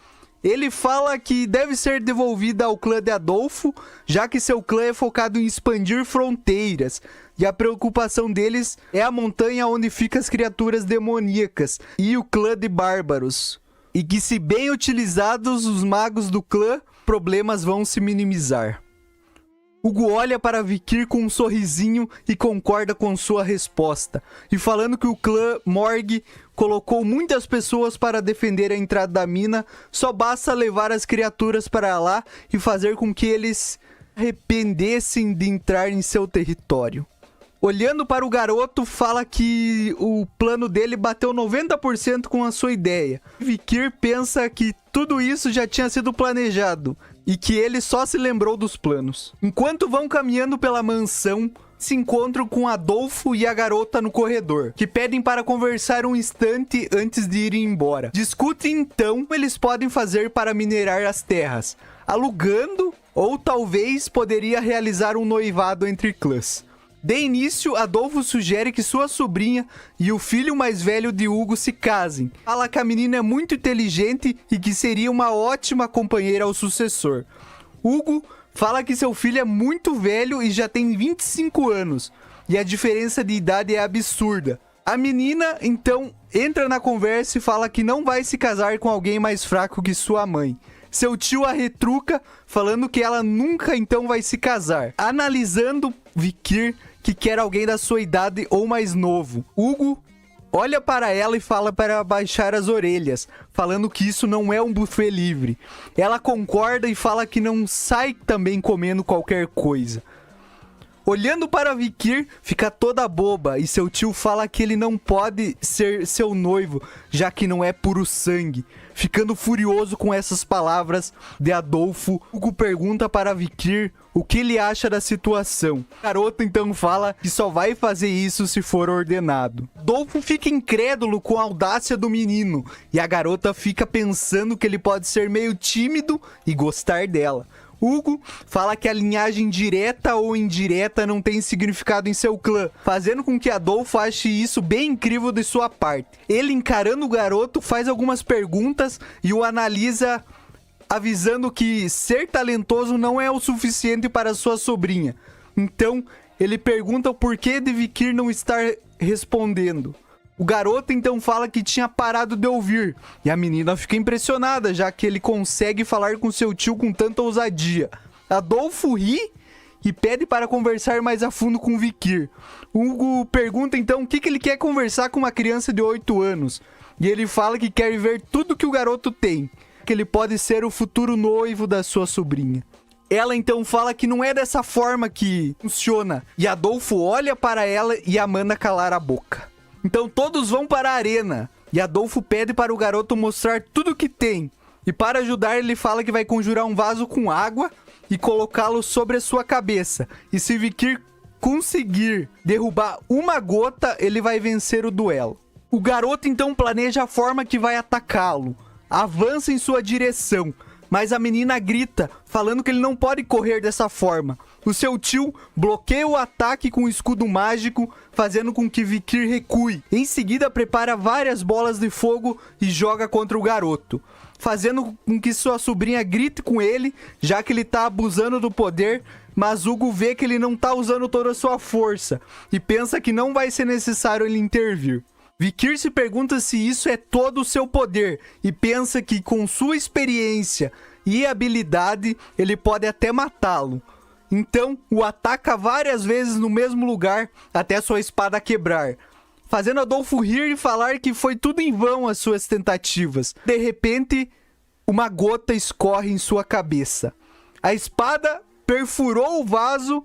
[SPEAKER 1] Ele fala que deve ser devolvida ao clã de Adolfo, já que seu clã é focado em expandir fronteiras, e a preocupação deles é a montanha onde ficam as criaturas demoníacas e o clã de bárbaros. E que, se bem utilizados os magos do clã, problemas vão se minimizar. Hugo olha para Vikir com um sorrisinho e concorda com sua resposta, e falando que o clã Morg colocou muitas pessoas para defender a entrada da mina, só basta levar as criaturas para lá e fazer com que eles arrependessem de entrar em seu território. Olhando para o garoto, fala que o plano dele bateu 90% com a sua ideia. Vikir pensa que tudo isso já tinha sido planejado e que ele só se lembrou dos planos. Enquanto vão caminhando pela mansão, se encontram com Adolfo e a garota no corredor, que pedem para conversar um instante antes de irem embora. Discutem então como eles podem fazer para minerar as terras, alugando ou talvez poderia realizar um noivado entre clãs. De início, Adolfo sugere que sua sobrinha e o filho mais velho de Hugo se casem. Fala que a menina é muito inteligente e que seria uma ótima companheira ao sucessor. Hugo fala que seu filho é muito velho e já tem 25 anos, e a diferença de idade é absurda. A menina, então, entra na conversa e fala que não vai se casar com alguém mais fraco que sua mãe. Seu tio a retruca, falando que ela nunca então vai se casar. Analisando Vikir, que quer alguém da sua idade ou mais novo. Hugo olha para ela e fala para baixar as orelhas, falando que isso não é um buffet livre. Ela concorda e fala que não sai também comendo qualquer coisa. Olhando para Vikir, fica toda boba e seu tio fala que ele não pode ser seu noivo, já que não é puro sangue. Ficando furioso com essas palavras de Adolfo, Hugo pergunta para Vikir o que ele acha da situação. O garoto então fala que só vai fazer isso se for ordenado. Adolfo fica incrédulo com a audácia do menino e a garota fica pensando que ele pode ser meio tímido e gostar dela. Hugo fala que a linhagem direta ou indireta não tem significado em seu clã, fazendo com que Adolfo ache isso bem incrível de sua parte. Ele, encarando o garoto, faz algumas perguntas e o analisa, avisando que ser talentoso não é o suficiente para sua sobrinha. Então, ele pergunta o porquê de Vikir não estar respondendo. O garoto então fala que tinha parado de ouvir, e a menina fica impressionada, já que ele consegue falar com seu tio com tanta ousadia. Adolfo ri e pede para conversar mais a fundo com Vikir. Hugo pergunta então o que ele quer conversar com uma criança de 8 anos, e ele fala que quer ver tudo que o garoto tem, que ele pode ser o futuro noivo da sua sobrinha. Ela então fala que não é dessa forma que funciona, e Adolfo olha para ela e a manda calar a boca. Então todos vão para a arena, e Adolfo pede para o garoto mostrar tudo o que tem. E para ajudar ele fala que vai conjurar um vaso com água e colocá-lo sobre a sua cabeça. E se Vikir conseguir derrubar uma gota, ele vai vencer o duelo. O garoto então planeja a forma que vai atacá-lo. Avança em sua direção, mas a menina grita, falando que ele não pode correr dessa forma. O seu tio bloqueia o ataque com o escudo mágico, fazendo com que Vikir recue. Em seguida, prepara várias bolas de fogo e joga contra o garoto, fazendo com que sua sobrinha grite com ele, já que ele está abusando do poder, mas Hugo vê que ele não está usando toda a sua força e pensa que não vai ser necessário ele intervir. Vikir se pergunta se isso é todo o seu poder e pensa que com sua experiência e habilidade ele pode até matá-lo. Então, o ataca várias vezes no mesmo lugar até sua espada quebrar, fazendo Adolfo rir e falar que foi tudo em vão as suas tentativas. De repente, uma gota escorre em sua cabeça. A espada perfurou o vaso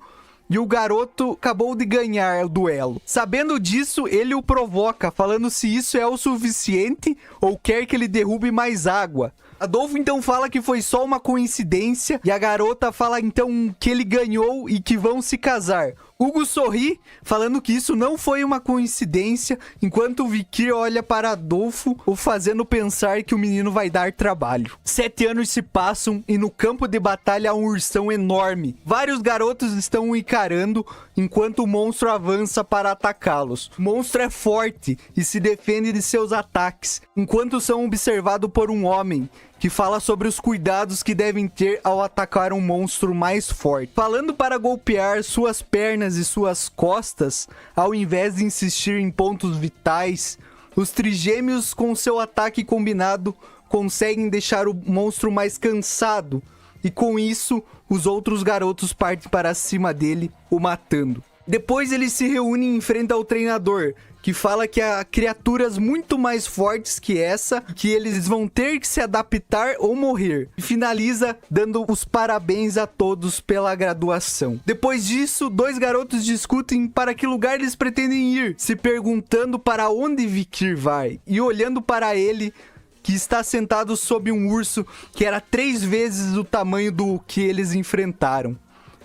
[SPEAKER 1] e o garoto acabou de ganhar o duelo. Sabendo disso, ele o provoca, falando se isso é o suficiente ou quer que ele derrube mais água. Adolfo então fala que foi só uma coincidência e a garota fala então que ele ganhou e que vão se casar. Hugo sorri, falando que isso não foi uma coincidência, enquanto o Vikir olha para Adolfo, o fazendo pensar que o menino vai dar trabalho. 7 anos se passam e no campo de batalha há um ursão enorme. Vários garotos estão o encarando, enquanto o monstro avança para atacá-los. O monstro é forte e se defende de seus ataques, enquanto são observados por um homem, que fala sobre os cuidados que devem ter ao atacar um monstro mais forte. Falando para golpear suas pernas e suas costas, ao invés de insistir em pontos vitais, os trigêmeos com seu ataque combinado conseguem deixar o monstro mais cansado, e com isso, os outros garotos partem para cima dele, o matando. Depois eles se reúnem em frente ao treinador, que fala que há criaturas muito mais fortes que essa, que eles vão ter que se adaptar ou morrer. E finaliza dando os parabéns a todos pela graduação. Depois disso, 2 garotos discutem para que lugar eles pretendem ir, se perguntando para onde Vikir vai, e olhando para ele, que está sentado sob um urso que era 3 vezes o tamanho do que eles enfrentaram.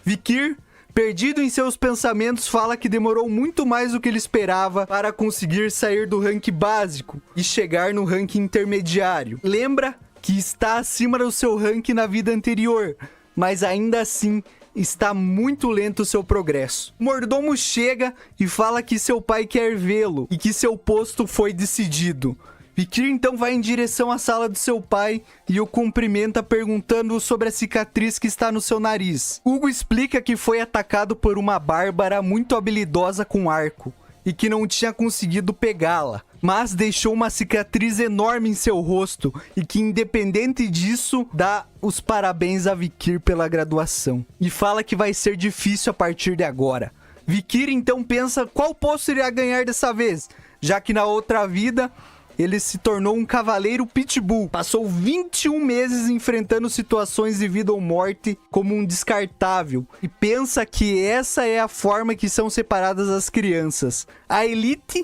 [SPEAKER 1] Vikir, perdido em seus pensamentos, fala que demorou muito mais do que ele esperava para conseguir sair do rank básico e chegar no rank intermediário. Lembra que está acima do seu rank na vida anterior, mas ainda assim está muito lento o seu progresso. O mordomo chega e fala que seu pai quer vê-lo e que seu posto foi decidido. Vikir então vai em direção à sala do seu pai e o cumprimenta perguntando sobre a cicatriz que está no seu nariz. Hugo explica que foi atacado por uma bárbara muito habilidosa com arco e que não tinha conseguido pegá-la, mas deixou uma cicatriz enorme em seu rosto e que, independente disso, dá os parabéns a Vikir pela graduação e fala que vai ser difícil a partir de agora. Vikir então pensa qual posto irá ganhar dessa vez, já que na outra vida ele se tornou um cavaleiro pitbull. Passou 21 meses enfrentando situações de vida ou morte como um descartável. E pensa que essa é a forma que são separadas as crianças. A elite,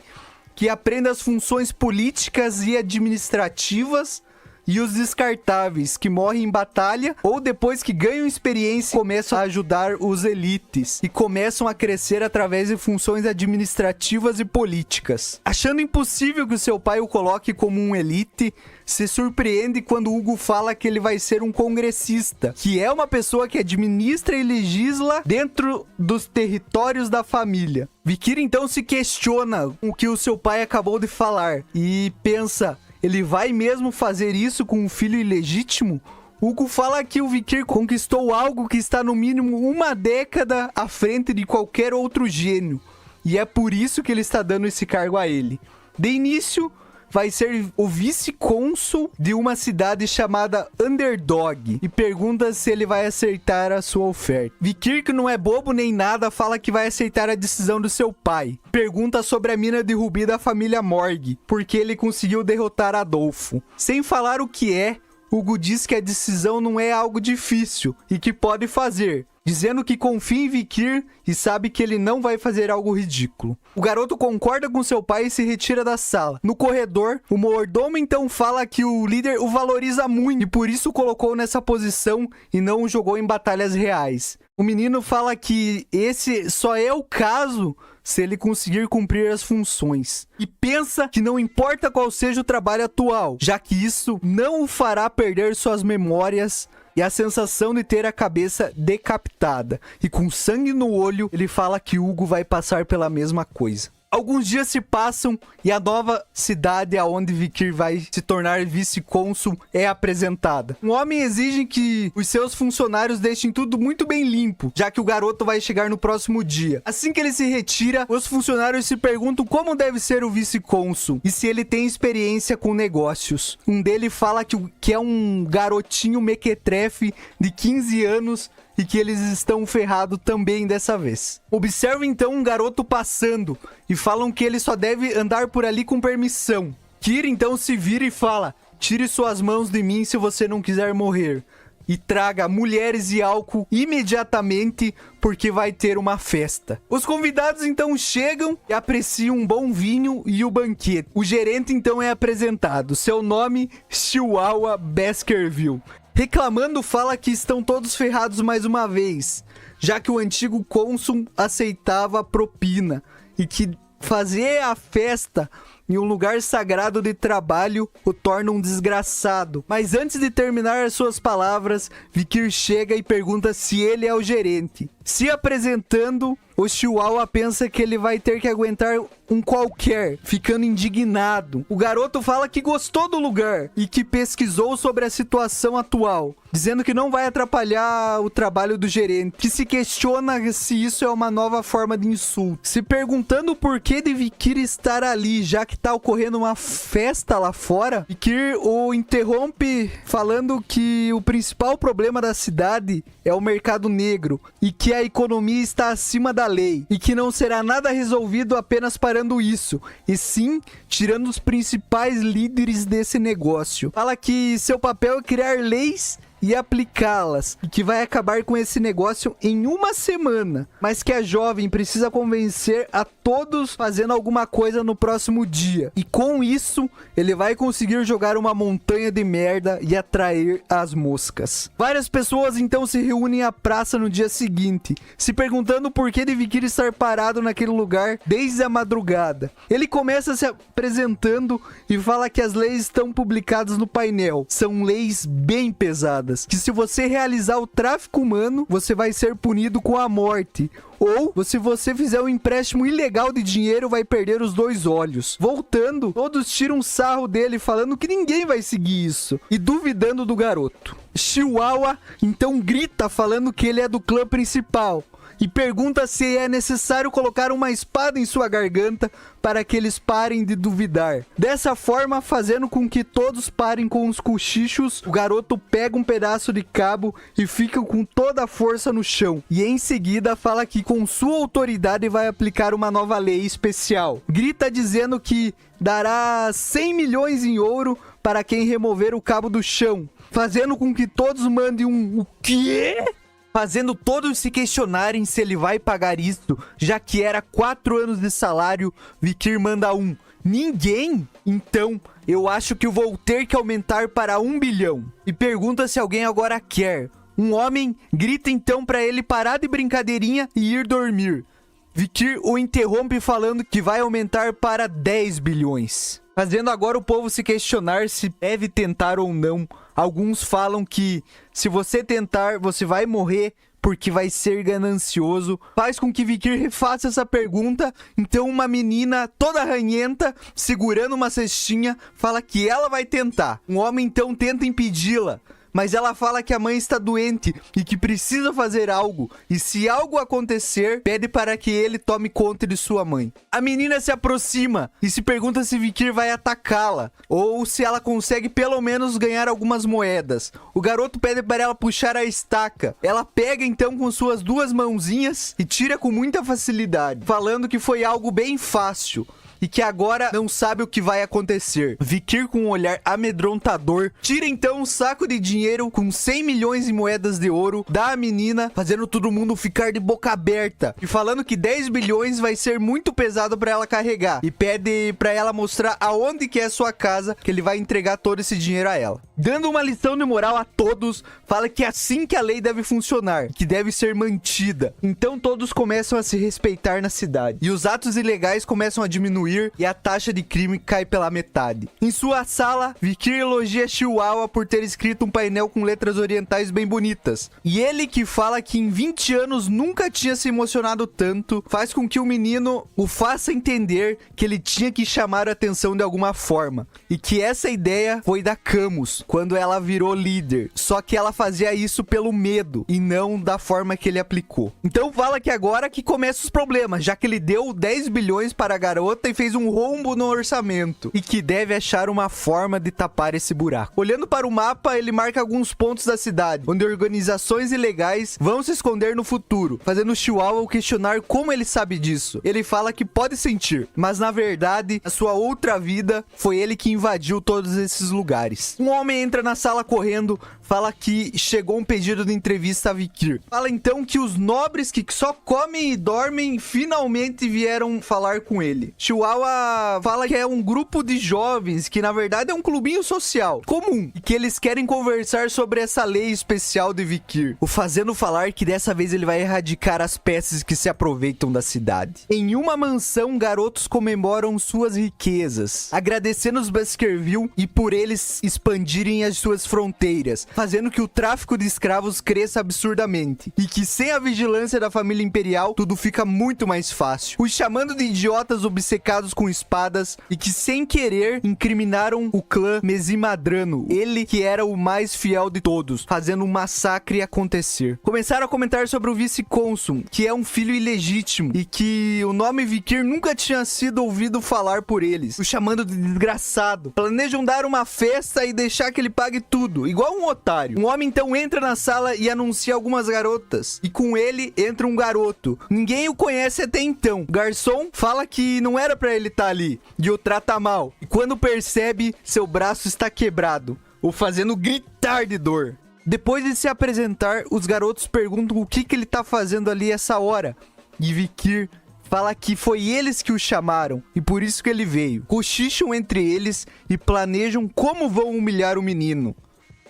[SPEAKER 1] que aprende as funções políticas e administrativas, e os descartáveis, que morrem em batalha ou depois que ganham experiência começam a ajudar os elites e começam a crescer através de funções administrativas e políticas. Achando impossível que o seu pai o coloque como um elite, se surpreende quando Hugo fala que ele vai ser um congressista, que é uma pessoa que administra e legisla dentro dos territórios da família. Vikir então se questiona o que o seu pai acabou de falar e pensa: ele vai mesmo fazer isso com um filho ilegítimo? Hugo fala que o Vikir conquistou algo que está no mínimo 1 década à frente de qualquer outro gênio. E é por isso que ele está dando esse cargo a ele. De início, vai ser o vice-cônsul de uma cidade chamada Underdog e pergunta se ele vai aceitar a sua oferta. Vikir, que não é bobo nem nada, fala que vai aceitar a decisão do seu pai. Pergunta sobre a mina de rubi da família Morg, porque ele conseguiu derrotar Adolfo. Sem falar o que é, Hugo diz que a decisão não é algo difícil e que pode fazer, dizendo que confia em Vikir e sabe que ele não vai fazer algo ridículo. O garoto concorda com seu pai e se retira da sala. No corredor, o mordomo então fala que o líder o valoriza muito e por isso o colocou nessa posição e não o jogou em batalhas reais. O menino fala que esse só é o caso se ele conseguir cumprir as funções. E pensa que não importa qual seja o trabalho atual, já que isso não o fará perder suas memórias e a sensação de ter a cabeça decapitada. E com sangue no olho, ele fala que Hugo vai passar pela mesma coisa. Alguns dias se passam e a nova cidade aonde Vikir vai se tornar vice-cônsul é apresentada. Um homem exige que os seus funcionários deixem tudo muito bem limpo, já que o garoto vai chegar no próximo dia. Assim que ele se retira, os funcionários se perguntam como deve ser o vice-cônsul e se ele tem experiência com negócios. Um deles fala que é um garotinho mequetrefe de 15 anos e que eles estão ferrados também dessa vez. Observa então um garoto passando e falam que ele só deve andar por ali com permissão. Kira então se vira e fala: tire suas mãos de mim se você não quiser morrer. e traga mulheres e álcool imediatamente, porque vai ter uma festa. Os convidados então chegam e apreciam um bom vinho e o banquete. O gerente então é apresentado. Seu nome, Chihuahua Baskerville. Reclamando, fala que estão todos ferrados mais uma vez, já que o antigo cônsul aceitava a propina e que fazer a festa em um lugar sagrado de trabalho o torna um desgraçado. Mas antes de terminar as suas palavras, Vikir chega e pergunta se ele é o gerente. Se apresentando, o Chihuahua pensa que ele vai ter que aguentar um qualquer, ficando indignado. O garoto fala que gostou do lugar e que pesquisou sobre a situação atual, dizendo que não vai atrapalhar o trabalho do gerente, que se questiona se isso é uma nova forma de insulto. Se perguntando o porquê de Vikir estar ali, já que tá ocorrendo uma festa lá fora, Vikir o interrompe falando que o principal problema da cidade é o mercado negro e que a economia está acima da lei e que não será nada resolvido apenas parando isso, e sim tirando os principais líderes desse negócio. Fala que seu papel é criar leis e aplicá-las, e que vai acabar com esse negócio em uma semana, mas que a jovem precisa convencer a todos fazendo alguma coisa no próximo dia, e com isso ele vai conseguir jogar uma montanha de merda e atrair as moscas. Várias pessoas então se reúnem à praça no dia seguinte, se perguntando por que de Vikir estar parado naquele lugar desde a madrugada. Ele começa se apresentando e fala que as leis estão publicadas no painel, são leis bem pesadas, que se você realizar o tráfico humano, você vai ser punido com a morte. Ou, se você fizer um empréstimo ilegal de dinheiro, vai perder os 2 olhos. Voltando, todos tiram sarro dele, falando que ninguém vai seguir isso, e duvidando do garoto. Chihuahua então grita, falando que ele é do clã principal, e pergunta se é necessário colocar uma espada em sua garganta para que eles parem de duvidar. Dessa forma, fazendo com que todos parem com os cochichos, o garoto pega um pedaço de cabo e fica com toda a força no chão. E em seguida fala que com sua autoridade vai aplicar uma nova lei especial. Grita dizendo que dará 100 milhões em ouro para quem remover o cabo do chão, fazendo com que todos mandem um "o quê?", fazendo todos se questionarem se ele vai pagar isso, já que era 4 anos de salário. Vikir manda um "ninguém? Então, eu acho que eu vou ter que aumentar para 1 bilhão. E pergunta se alguém agora quer. Um homem grita então para ele parar de brincadeirinha e ir dormir. Vikir o interrompe falando que vai aumentar para 10 bilhões. Fazendo agora o povo se questionar se deve tentar ou não. Alguns falam que se você tentar, você vai morrer porque vai ser ganancioso. Faz com que Vikir refaça essa pergunta. Então uma menina toda ranhenta, segurando uma cestinha, fala que ela vai tentar. Um homem então tenta impedi-la, mas ela fala que a mãe está doente e que precisa fazer algo, e se algo acontecer, pede para que ele tome conta de sua mãe. A menina se aproxima e se pergunta se Vikir vai atacá-la, ou se ela consegue pelo menos ganhar algumas moedas. O garoto pede para ela puxar a estaca. Ela pega então com suas 2 mãozinhas e tira com muita facilidade, falando que foi algo bem fácil e que agora não sabe o que vai acontecer. Vikir, com um olhar amedrontador, tira então um saco de dinheiro com 100 milhões em moedas de ouro, dá à menina, fazendo todo mundo ficar de boca aberta, e falando que 10 bilhões vai ser muito pesado para ela carregar, e pede para ela mostrar aonde que é sua casa, que ele vai entregar todo esse dinheiro a ela. Dando uma lição de moral a todos, fala que é assim que a lei deve funcionar, que deve ser mantida. Então todos começam a se respeitar na cidade, e os atos ilegais começam a diminuir e a taxa de crime cai pela metade. Em sua sala, Vikir elogia Chihuahua por ter escrito um painel com letras orientais bem bonitas. E ele, que fala que em 20 anos nunca tinha se emocionado tanto, faz com que o menino o faça entender que ele tinha que chamar a atenção de alguma forma. E que essa ideia foi da Camus, quando ela virou líder. Só que ela fazia isso pelo medo e não da forma que ele aplicou. Então fala que agora que começam os problemas, já que ele deu 10 bilhões para a garota e fez um rombo no orçamento, e que deve achar uma forma de tapar esse buraco. Olhando para o mapa, ele marca alguns pontos da cidade, onde organizações ilegais vão se esconder no futuro, fazendo o Chihuahua questionar como ele sabe disso. Ele fala que pode sentir, mas na verdade, a sua outra vida foi ele que invadiu todos esses lugares. Um homem entra na sala correndo, fala que chegou um pedido de entrevista a Vikir. Fala então que os nobres que só comem e dormem finalmente vieram falar com ele. Chihuahua fala que é um grupo de jovens que na verdade é um clubinho social comum e que eles querem conversar sobre essa lei especial de Vikir, o fazendo falar que dessa vez ele vai erradicar as pestes que se aproveitam da cidade. Em uma mansão, garotos comemoram suas riquezas, agradecendo os Baskerville e por eles expandirem as suas fronteiras, fazendo que o tráfico de escravos cresça absurdamente e que sem a vigilância da família imperial tudo fica muito mais fácil. Os chamando de idiotas obcecados com espadas e que sem querer incriminaram o clã Mezimadrano, ele que era o mais fiel de todos, fazendo um massacre acontecer. Começaram a comentar sobre o vice-cônsul, que é um filho ilegítimo e que o nome Vikir nunca tinha sido ouvido falar por eles, o chamando de desgraçado. Planejam dar uma festa e deixar que ele pague tudo, igual um otário. Um homem então entra na sala e anuncia algumas garotas, e com ele entra um garoto. Ninguém o conhece até então. O garçom fala que não era pra ele estar ali e o trata mal, e quando percebe, seu braço está quebrado, o fazendo gritar de dor. Depois de se apresentar, os garotos perguntam o que ele tá fazendo ali essa hora, e Vikir fala que foi eles que o chamaram e por isso que ele veio. Cochicham entre eles e planejam como vão humilhar o menino.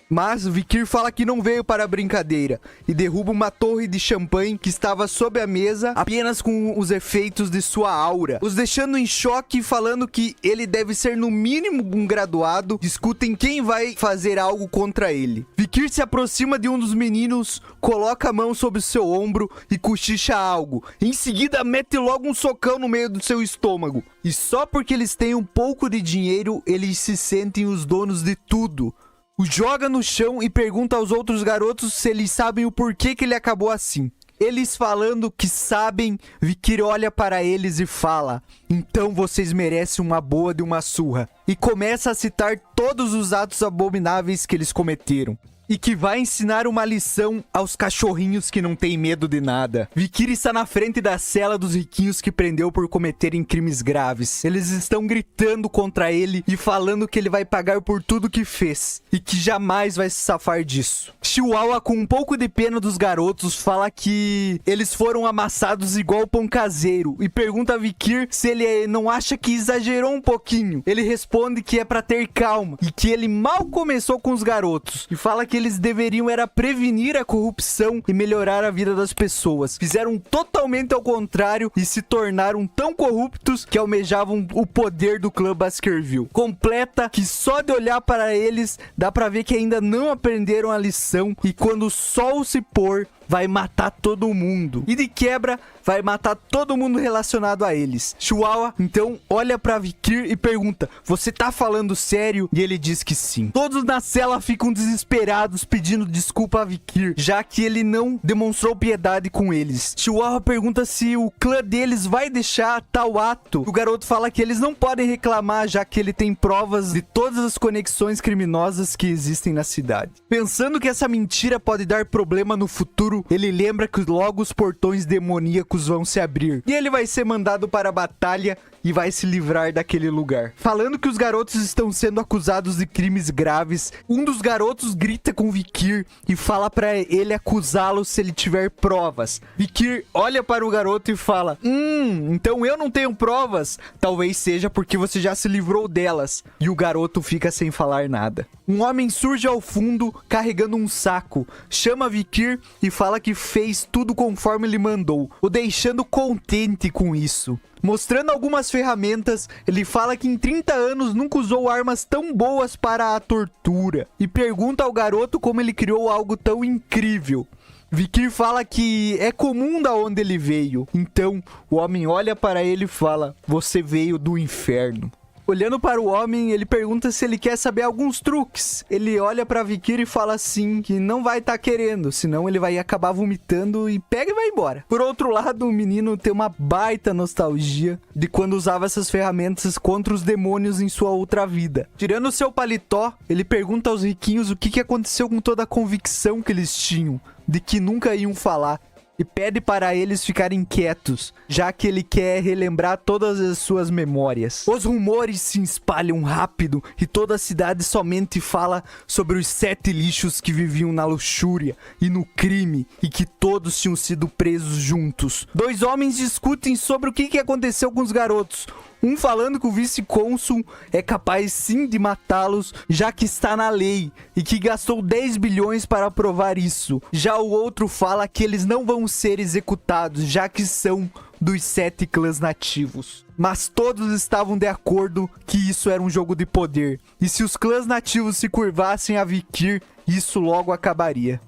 [SPEAKER 1] Mas Vikir fala que não veio para a brincadeira e derruba uma torre de champanhe que estava sob a mesa apenas com os efeitos de sua aura, os deixando em choque e falando que ele deve ser no mínimo um graduado. Discutem quem vai fazer algo contra ele. Vikir se aproxima de um dos meninos, coloca a mão sobre o seu ombro e cochicha algo. Em seguida mete logo um socão no meio do seu estômago. E só porque eles têm um pouco de dinheiro, eles se sentem os donos de tudo. O joga no chão e pergunta aos outros garotos se eles sabem o porquê que ele acabou assim. Eles falando que sabem, Vikir olha para eles e fala: então vocês merecem uma boa de uma surra. E começa a citar todos os atos abomináveis que eles cometeram. E que vai ensinar uma lição aos cachorrinhos que não têm medo de nada. Vikir está na frente da cela dos riquinhos que prendeu por cometerem crimes graves. Eles estão gritando contra ele e falando que ele vai pagar por tudo que fez e que jamais vai se safar disso. Chihuahua, com um pouco de pena dos garotos, fala que eles foram amassados igual pão caseiro e pergunta a Vikir se ele não acha que exagerou um pouquinho. Ele responde que é pra ter calma e que ele mal começou com os garotos e fala que eles deveriam era prevenir a corrupção e melhorar a vida das pessoas. Fizeram totalmente ao contrário e se tornaram tão corruptos que almejavam o poder do clã Baskerville. Completa que só de olhar para eles dá pra ver que ainda não aprenderam a lição e quando o sol se pôr vai matar todo mundo. E de quebra, vai matar todo mundo relacionado a eles. Chihuahua, então, olha pra Vikir e pergunta: você tá falando sério? E ele diz que sim. Todos na cela ficam desesperados pedindo desculpa a Vikir, já que ele não demonstrou piedade com eles. Chihuahua pergunta se o clã deles vai deixar tal ato. O garoto fala que eles não podem reclamar, já que ele tem provas de todas as conexões criminosas que existem na cidade. Pensando que essa mentira pode dar problema no futuro, ele lembra que logo os portões demoníacos vão se abrir e ele vai ser mandado para a batalha e vai se livrar daquele lugar. Falando que os garotos estão sendo acusados de crimes graves, um dos garotos grita com Vikir e fala para ele acusá-lo se ele tiver provas. Vikir olha para o garoto e fala: então eu não tenho provas? Talvez seja porque você já se livrou delas. E o garoto fica sem falar nada. Um homem surge ao fundo carregando um saco, chama Vikir e fala que fez tudo conforme ele mandou, o deixando contente com isso. Mostrando algumas ferramentas, ele fala que em 30 anos nunca usou armas tão boas para a tortura e pergunta ao garoto como ele criou algo tão incrível. Vikir fala que é comum da onde ele veio. Então, o homem olha para ele e fala: você veio do inferno. Olhando para o homem, ele pergunta se ele quer saber alguns truques. Ele olha para Vikir e fala assim que não vai estar querendo, senão ele vai acabar vomitando e pega e vai embora. Por outro lado, o menino tem uma baita nostalgia de quando usava essas ferramentas contra os demônios em sua outra vida. Tirando o seu paletó, ele pergunta aos riquinhos o que aconteceu com toda a convicção que eles tinham, de que nunca iam falar. e pede para eles ficarem quietos, já que ele quer relembrar todas as suas memórias. Os rumores se espalham rápido e toda a cidade somente fala sobre os 7 lixos que viviam na luxúria e no crime e que todos tinham sido presos juntos. 2 homens discutem sobre o que aconteceu com os garotos. Um falando que o vice-cônsul é capaz sim de matá-los, já que está na lei, e que gastou 10 bilhões para provar isso. Já o outro fala que eles não vão ser executados, já que são dos 7 clãs nativos. Mas todos estavam de acordo que isso era um jogo de poder, e se os clãs nativos se curvassem a Vikir, isso logo acabaria.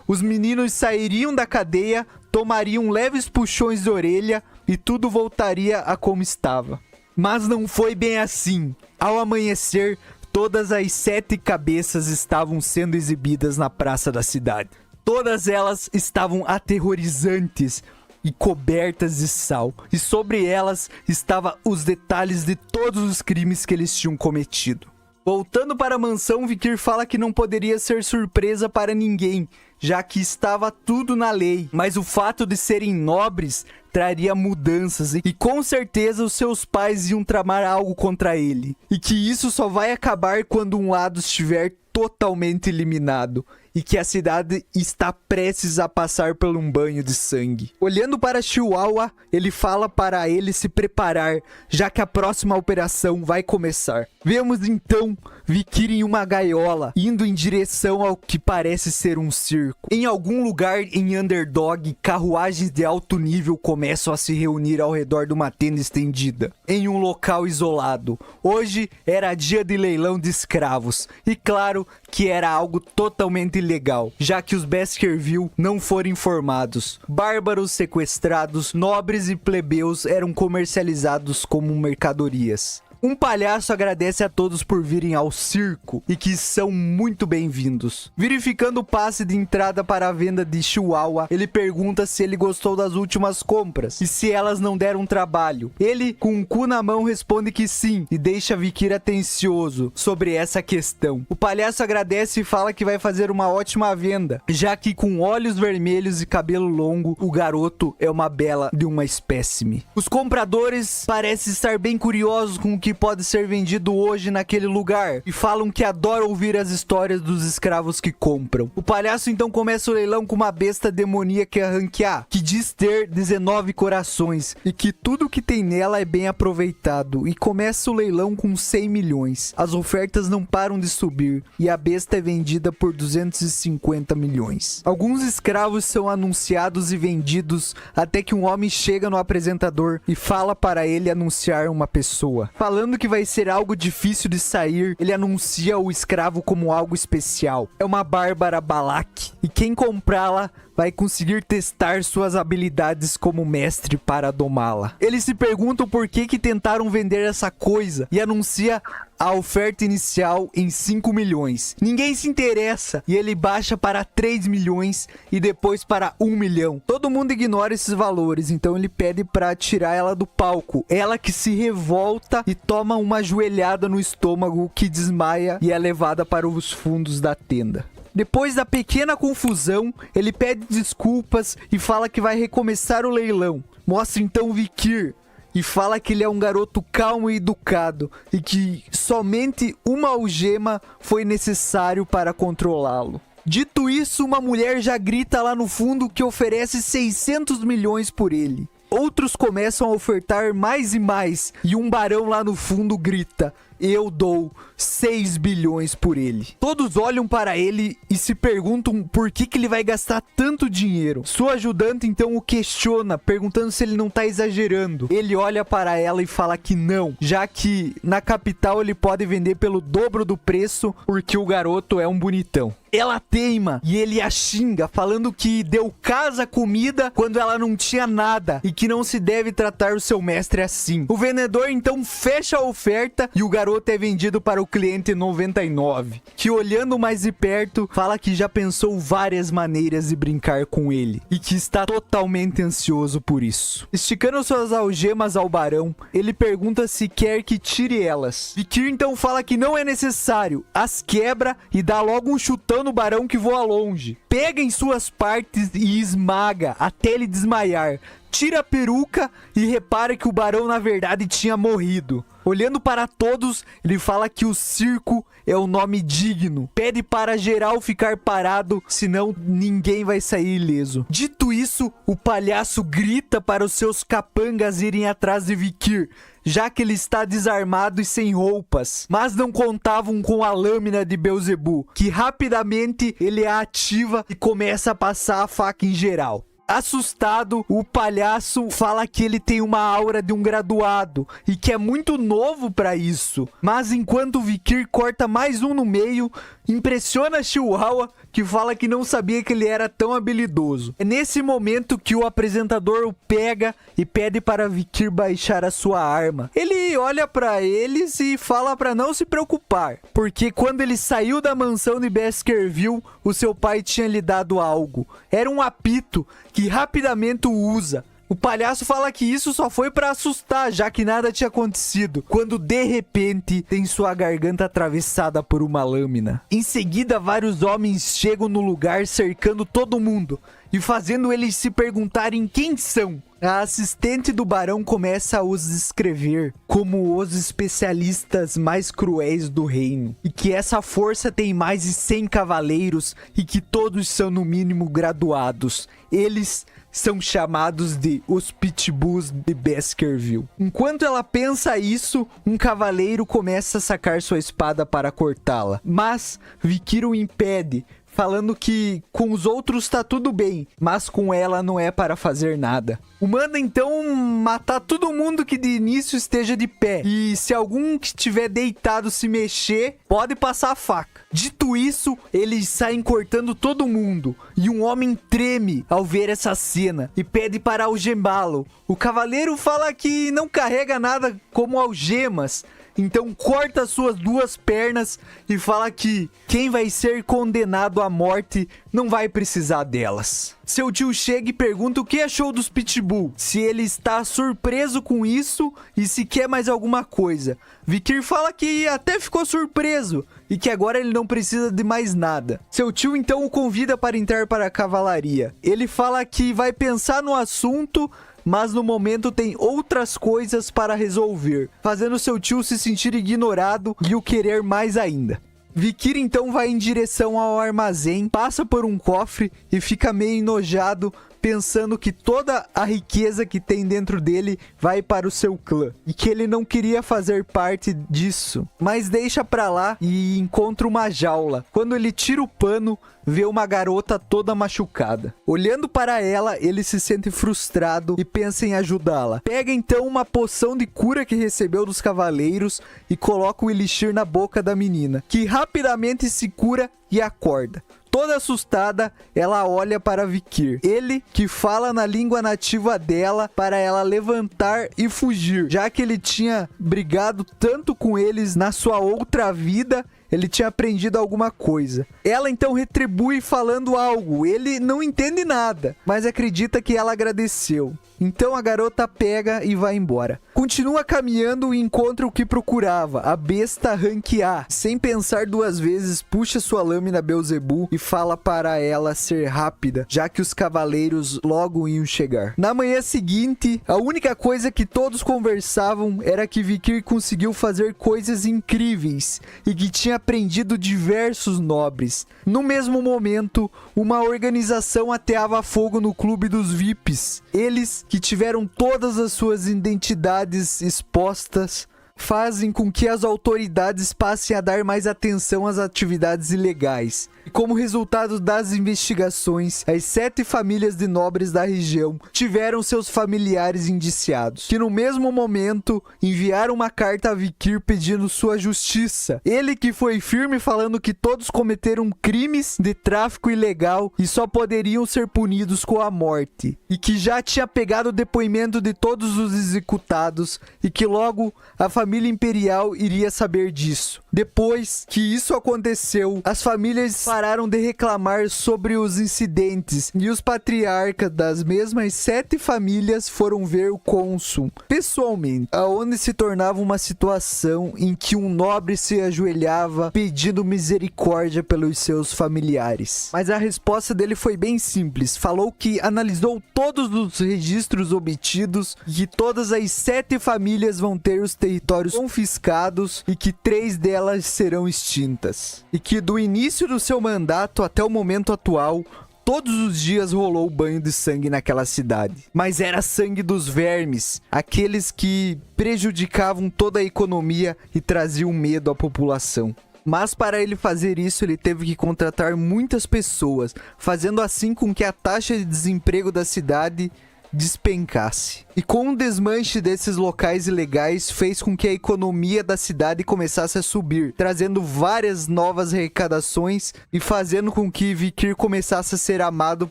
[SPEAKER 1] Os meninos sairiam da cadeia, tomariam leves puxões de orelha e tudo voltaria a como estava. Mas não foi bem assim. Ao amanhecer, todas as 7 cabeças estavam sendo exibidas na praça da cidade. Todas elas estavam aterrorizantes e cobertas de sal, e sobre elas estavam os detalhes de todos os crimes que eles tinham cometido. Voltando para a mansão, Vikir fala que não poderia ser surpresa para ninguém, já que estava tudo na lei, mas o fato de serem nobres traria mudanças e com certeza os seus pais iam tramar algo contra ele, e que isso só vai acabar quando um lado estiver totalmente eliminado e que a cidade está prestes a passar por um banho de sangue. Olhando para Chihuahua, ele fala para ele se preparar, já que a próxima operação vai começar. Vemos então Vikir em uma gaiola, indo em direção ao que parece ser um circo. Em algum lugar em Underdog, carruagens de alto nível começam a se reunir ao redor de uma tenda estendida, em um local isolado. Hoje era dia de leilão de escravos, e claro que era algo totalmente ilegal, já que os Baskerville não foram informados. Bárbaros sequestrados, nobres e plebeus eram comercializados como mercadorias. Um palhaço agradece a todos por virem ao circo e que são muito bem-vindos. Verificando o passe de entrada para a venda de Chihuahua, ele pergunta se ele gostou das últimas compras e se elas não deram trabalho. Ele, com o cu na mão, responde que sim e deixa Vikir atencioso sobre essa questão. O palhaço agradece e fala que vai fazer uma ótima venda, já que com olhos vermelhos e cabelo longo, o garoto é uma bela de uma espécime. Os compradores parecem estar bem curiosos com o que pode ser vendido hoje naquele lugar e falam que adoram ouvir as histórias dos escravos que compram. O palhaço então começa o leilão com uma besta demoníaca ranquear, que diz ter 19 corações e que tudo que tem nela é bem aproveitado, e começa o leilão com 100 milhões. As ofertas não param de subir e a besta é vendida por 250 milhões. Alguns escravos são anunciados e vendidos até que um homem chega no apresentador e fala para ele anunciar uma pessoa. Falando que vai ser algo difícil de sair, ele anuncia o escravo como algo especial. É uma Bárbara Balak, e quem comprá-la vai conseguir testar suas habilidades como mestre para domá-la. Eles se perguntam por que tentaram vender essa coisa e anuncia a oferta inicial em 5 milhões. Ninguém se interessa e ele baixa para 3 milhões e depois para 1 milhão. Todo mundo ignora esses valores, então ele pede para tirar ela do palco. Ela que se revolta e toma uma joelhada no estômago, que desmaia e é levada para os fundos da tenda. Depois da pequena confusão, ele pede desculpas e fala que vai recomeçar o leilão. Mostra então Vikir e fala que ele é um garoto calmo e educado e que somente uma algema foi necessário para controlá-lo. Dito isso, uma mulher já grita lá no fundo que oferece 600 milhões por ele. Outros começam a ofertar mais e mais, e um barão lá no fundo grita: eu dou 6 bilhões por ele. Todos olham para ele e se perguntam por que ele vai gastar tanto dinheiro. Sua ajudante então o questiona, perguntando se ele não tá exagerando. Ele olha para ela e fala que não, já que na capital ele pode vender pelo dobro do preço porque o garoto é um bonitão. Ela teima e ele a xinga, falando que deu casa, comida, quando ela não tinha nada e que não se deve tratar o seu mestre assim. O vendedor então fecha a oferta e o garoto garota é vendido para o cliente 99, que olhando mais de perto, fala que já pensou várias maneiras de brincar com ele, e que está totalmente ansioso por isso. Esticando suas algemas ao barão, ele pergunta se quer que tire elas. Vikir então fala que não é necessário, as quebra e dá logo um chutão no barão que voa longe. Pega em suas partes e esmaga até ele desmaiar. Tira a peruca e repara que o barão na verdade tinha morrido. Olhando para todos, ele fala que o circo é o nome digno. Pede para geral ficar parado, senão ninguém vai sair ileso. Dito isso, o palhaço grita para os seus capangas irem atrás de Vikir, já que ele está desarmado e sem roupas. Mas não contavam com a lâmina de Beelzebub, que rapidamente ele a ativa e começa a passar a faca em geral. Assustado, o palhaço fala que ele tem uma aura de um graduado e que é muito novo para isso. Mas enquanto o Vikir corta mais um no meio, impressiona Chihuahua, que fala que não sabia que ele era tão habilidoso. É nesse momento que o apresentador o pega e pede para Vikir baixar a sua arma. Ele olha para eles e fala para não se preocupar, porque quando ele saiu da mansão de Baskerville, o seu pai tinha lhe dado algo. Era um apito que rapidamente o usa. O palhaço fala que isso só foi para assustar, já que nada tinha acontecido, quando de repente tem sua garganta atravessada por uma lâmina. Em seguida, vários homens chegam no lugar cercando todo mundo e fazendo eles se perguntarem quem são. A assistente do barão começa a os descrever como os especialistas mais cruéis do reino, e que essa força tem mais de 100 cavaleiros e que todos são no mínimo graduados. Eles são chamados de os Pitbulls de Baskerville. Enquanto ela pensa isso, um cavaleiro começa a sacar sua espada para cortá-la, mas Vikir o impede, falando que com os outros tá tudo bem, mas com ela não é para fazer nada. O manda então matar todo mundo que de início esteja de pé, e se algum que estiver deitado se mexer, pode passar a faca. Dito isso, eles saem cortando todo mundo, e um homem treme ao ver essa cena e pede para algemá-lo. O cavaleiro fala que não carrega nada como algemas, então corta suas duas pernas e fala que quem vai ser condenado à morte não vai precisar delas. Seu tio chega e pergunta o que achou dos Pitbull, se ele está surpreso com isso e se quer mais alguma coisa. Vikir fala que até ficou surpreso e que agora ele não precisa de mais nada. Seu tio então o convida para entrar para a cavalaria. Ele fala que vai pensar no assunto, mas no momento tem outras coisas para resolver, fazendo seu tio se sentir ignorado e o querer mais ainda. Vikir então vai em direção ao armazém, passa por um cofre e fica meio enojado, pensando que toda a riqueza que tem dentro dele vai para o seu clã e que ele não queria fazer parte disso, mas deixa pra lá e encontra uma jaula. Quando ele tira o pano, vê uma garota toda machucada. Olhando para ela, ele se sente frustrado e pensa em ajudá-la. Pega então uma poção de cura que recebeu dos cavaleiros e coloca o elixir na boca da menina, que rapidamente se cura e acorda. Toda assustada, ela olha para Vikir. Ele, que fala na língua nativa dela, para ela levantar e fugir, já que ele tinha brigado tanto com eles na sua outra vida. Ele tinha aprendido alguma coisa. Ela então retribui falando algo. Ele não entende nada, mas acredita que ela agradeceu. Então a garota pega e vai embora. Continua caminhando e encontra o que procurava, a besta Rank A. Sem pensar duas vezes, puxa sua lâmina Beelzebub e fala para ela ser rápida, já que os cavaleiros logo iam chegar. Na manhã seguinte, a única coisa que todos conversavam era que Vikir conseguiu fazer coisas incríveis e que tinha aprendido diversos nobres. No mesmo momento, uma organização ateava fogo no clube dos VIPs. Eles, que tiveram todas as suas identidades expostas, fazem com que as autoridades passem a dar mais atenção às atividades ilegais. E como resultado das investigações, as 7 famílias de nobres da região tiveram seus familiares indiciados, que no mesmo momento enviaram uma carta a Vikir pedindo sua justiça. Ele que foi firme falando que todos cometeram crimes de tráfico ilegal e só poderiam ser punidos com a morte, e que já tinha pegado o depoimento de todos os executados e que logo a família família imperial iria saber disso. Depois que isso aconteceu, as famílias pararam de reclamar sobre os incidentes e os patriarcas das mesmas 7 famílias foram ver o cônsul pessoalmente, aonde se tornava uma situação em que um nobre se ajoelhava pedindo misericórdia pelos seus familiares. Mas a resposta dele foi bem simples. Falou que analisou todos os registros obtidos e que todas as 7 famílias vão ter os territórios confiscados e que 3 delas serão extintas. E que do início do seu mandato até o momento atual, todos os dias rolou banho de sangue naquela cidade. Mas era sangue dos vermes, aqueles que prejudicavam toda a economia e traziam medo à população. Mas para ele fazer isso, ele teve que contratar muitas pessoas, fazendo assim com que a taxa de desemprego da cidade despencasse. E com o desmanche desses locais ilegais, fez com que a economia da cidade começasse a subir, trazendo várias novas arrecadações e fazendo com que Vikir começasse a ser amado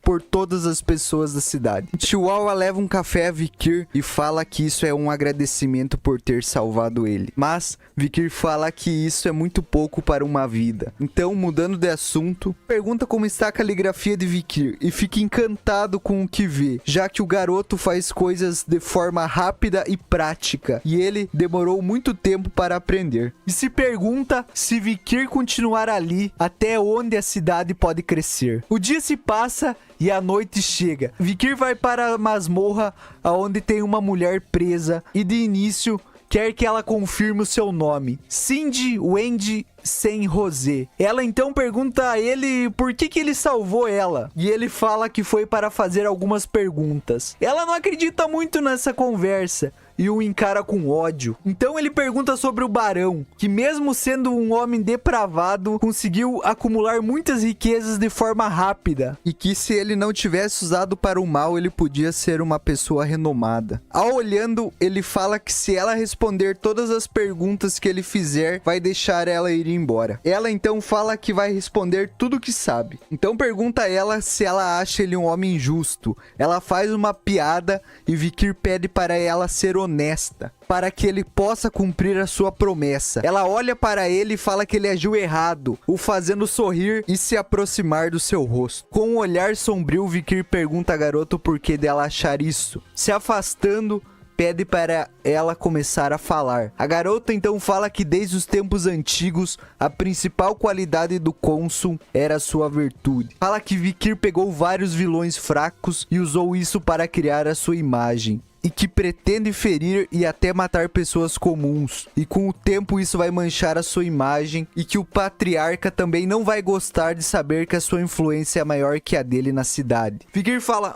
[SPEAKER 1] por todas as pessoas da cidade. Chihuahua leva um café a Vikir e fala que isso é um agradecimento por ter salvado ele. Mas Vikir fala que isso é muito pouco para uma vida. Então, mudando de assunto, pergunta como está a caligrafia de Vikir e fica encantado com o que vê, já que o garoto faz coisas de forma rápida e prática, e ele demorou muito tempo para aprender. E se pergunta se Vikir continuar ali, até onde a cidade pode crescer. O dia se passa e a noite chega. Vikir vai para a masmorra, onde tem uma mulher presa, e de início quer que ela confirme o seu nome. Cindy Wendy Sem Rosé. Ela então pergunta a ele por que ele salvou ela. E ele fala que foi para fazer algumas perguntas. Ela não acredita muito nessa conversa e o encara com ódio. Então ele pergunta sobre o barão, que mesmo sendo um homem depravado, conseguiu acumular muitas riquezas de forma rápida, e que se ele não tivesse usado para o mal, ele podia ser uma pessoa renomada. Ao olhando, ele fala que se ela responder todas as perguntas que ele fizer, vai deixar ela ir embora. Ela então fala que vai responder tudo que sabe. Então pergunta a ela se ela acha ele um homem justo. Ela faz uma piada e Vikir pede para ela ser honesta, para que ele possa cumprir a sua promessa. Ela olha para ele e fala que ele agiu errado, o fazendo sorrir e se aproximar do seu rosto. Com um olhar sombrio, Vikir pergunta a garota o porquê dela achar isso. Se afastando, pede para ela começar a falar. A garota então fala que desde os tempos antigos, a principal qualidade do cônsul era a sua virtude. Fala que Vikir pegou vários vilões fracos e usou isso para criar a sua imagem, e que pretende ferir e até matar pessoas comuns, e com o tempo isso vai manchar a sua imagem, e que o patriarca também não vai gostar de saber que a sua influência é maior que a dele na cidade. Vikir fala,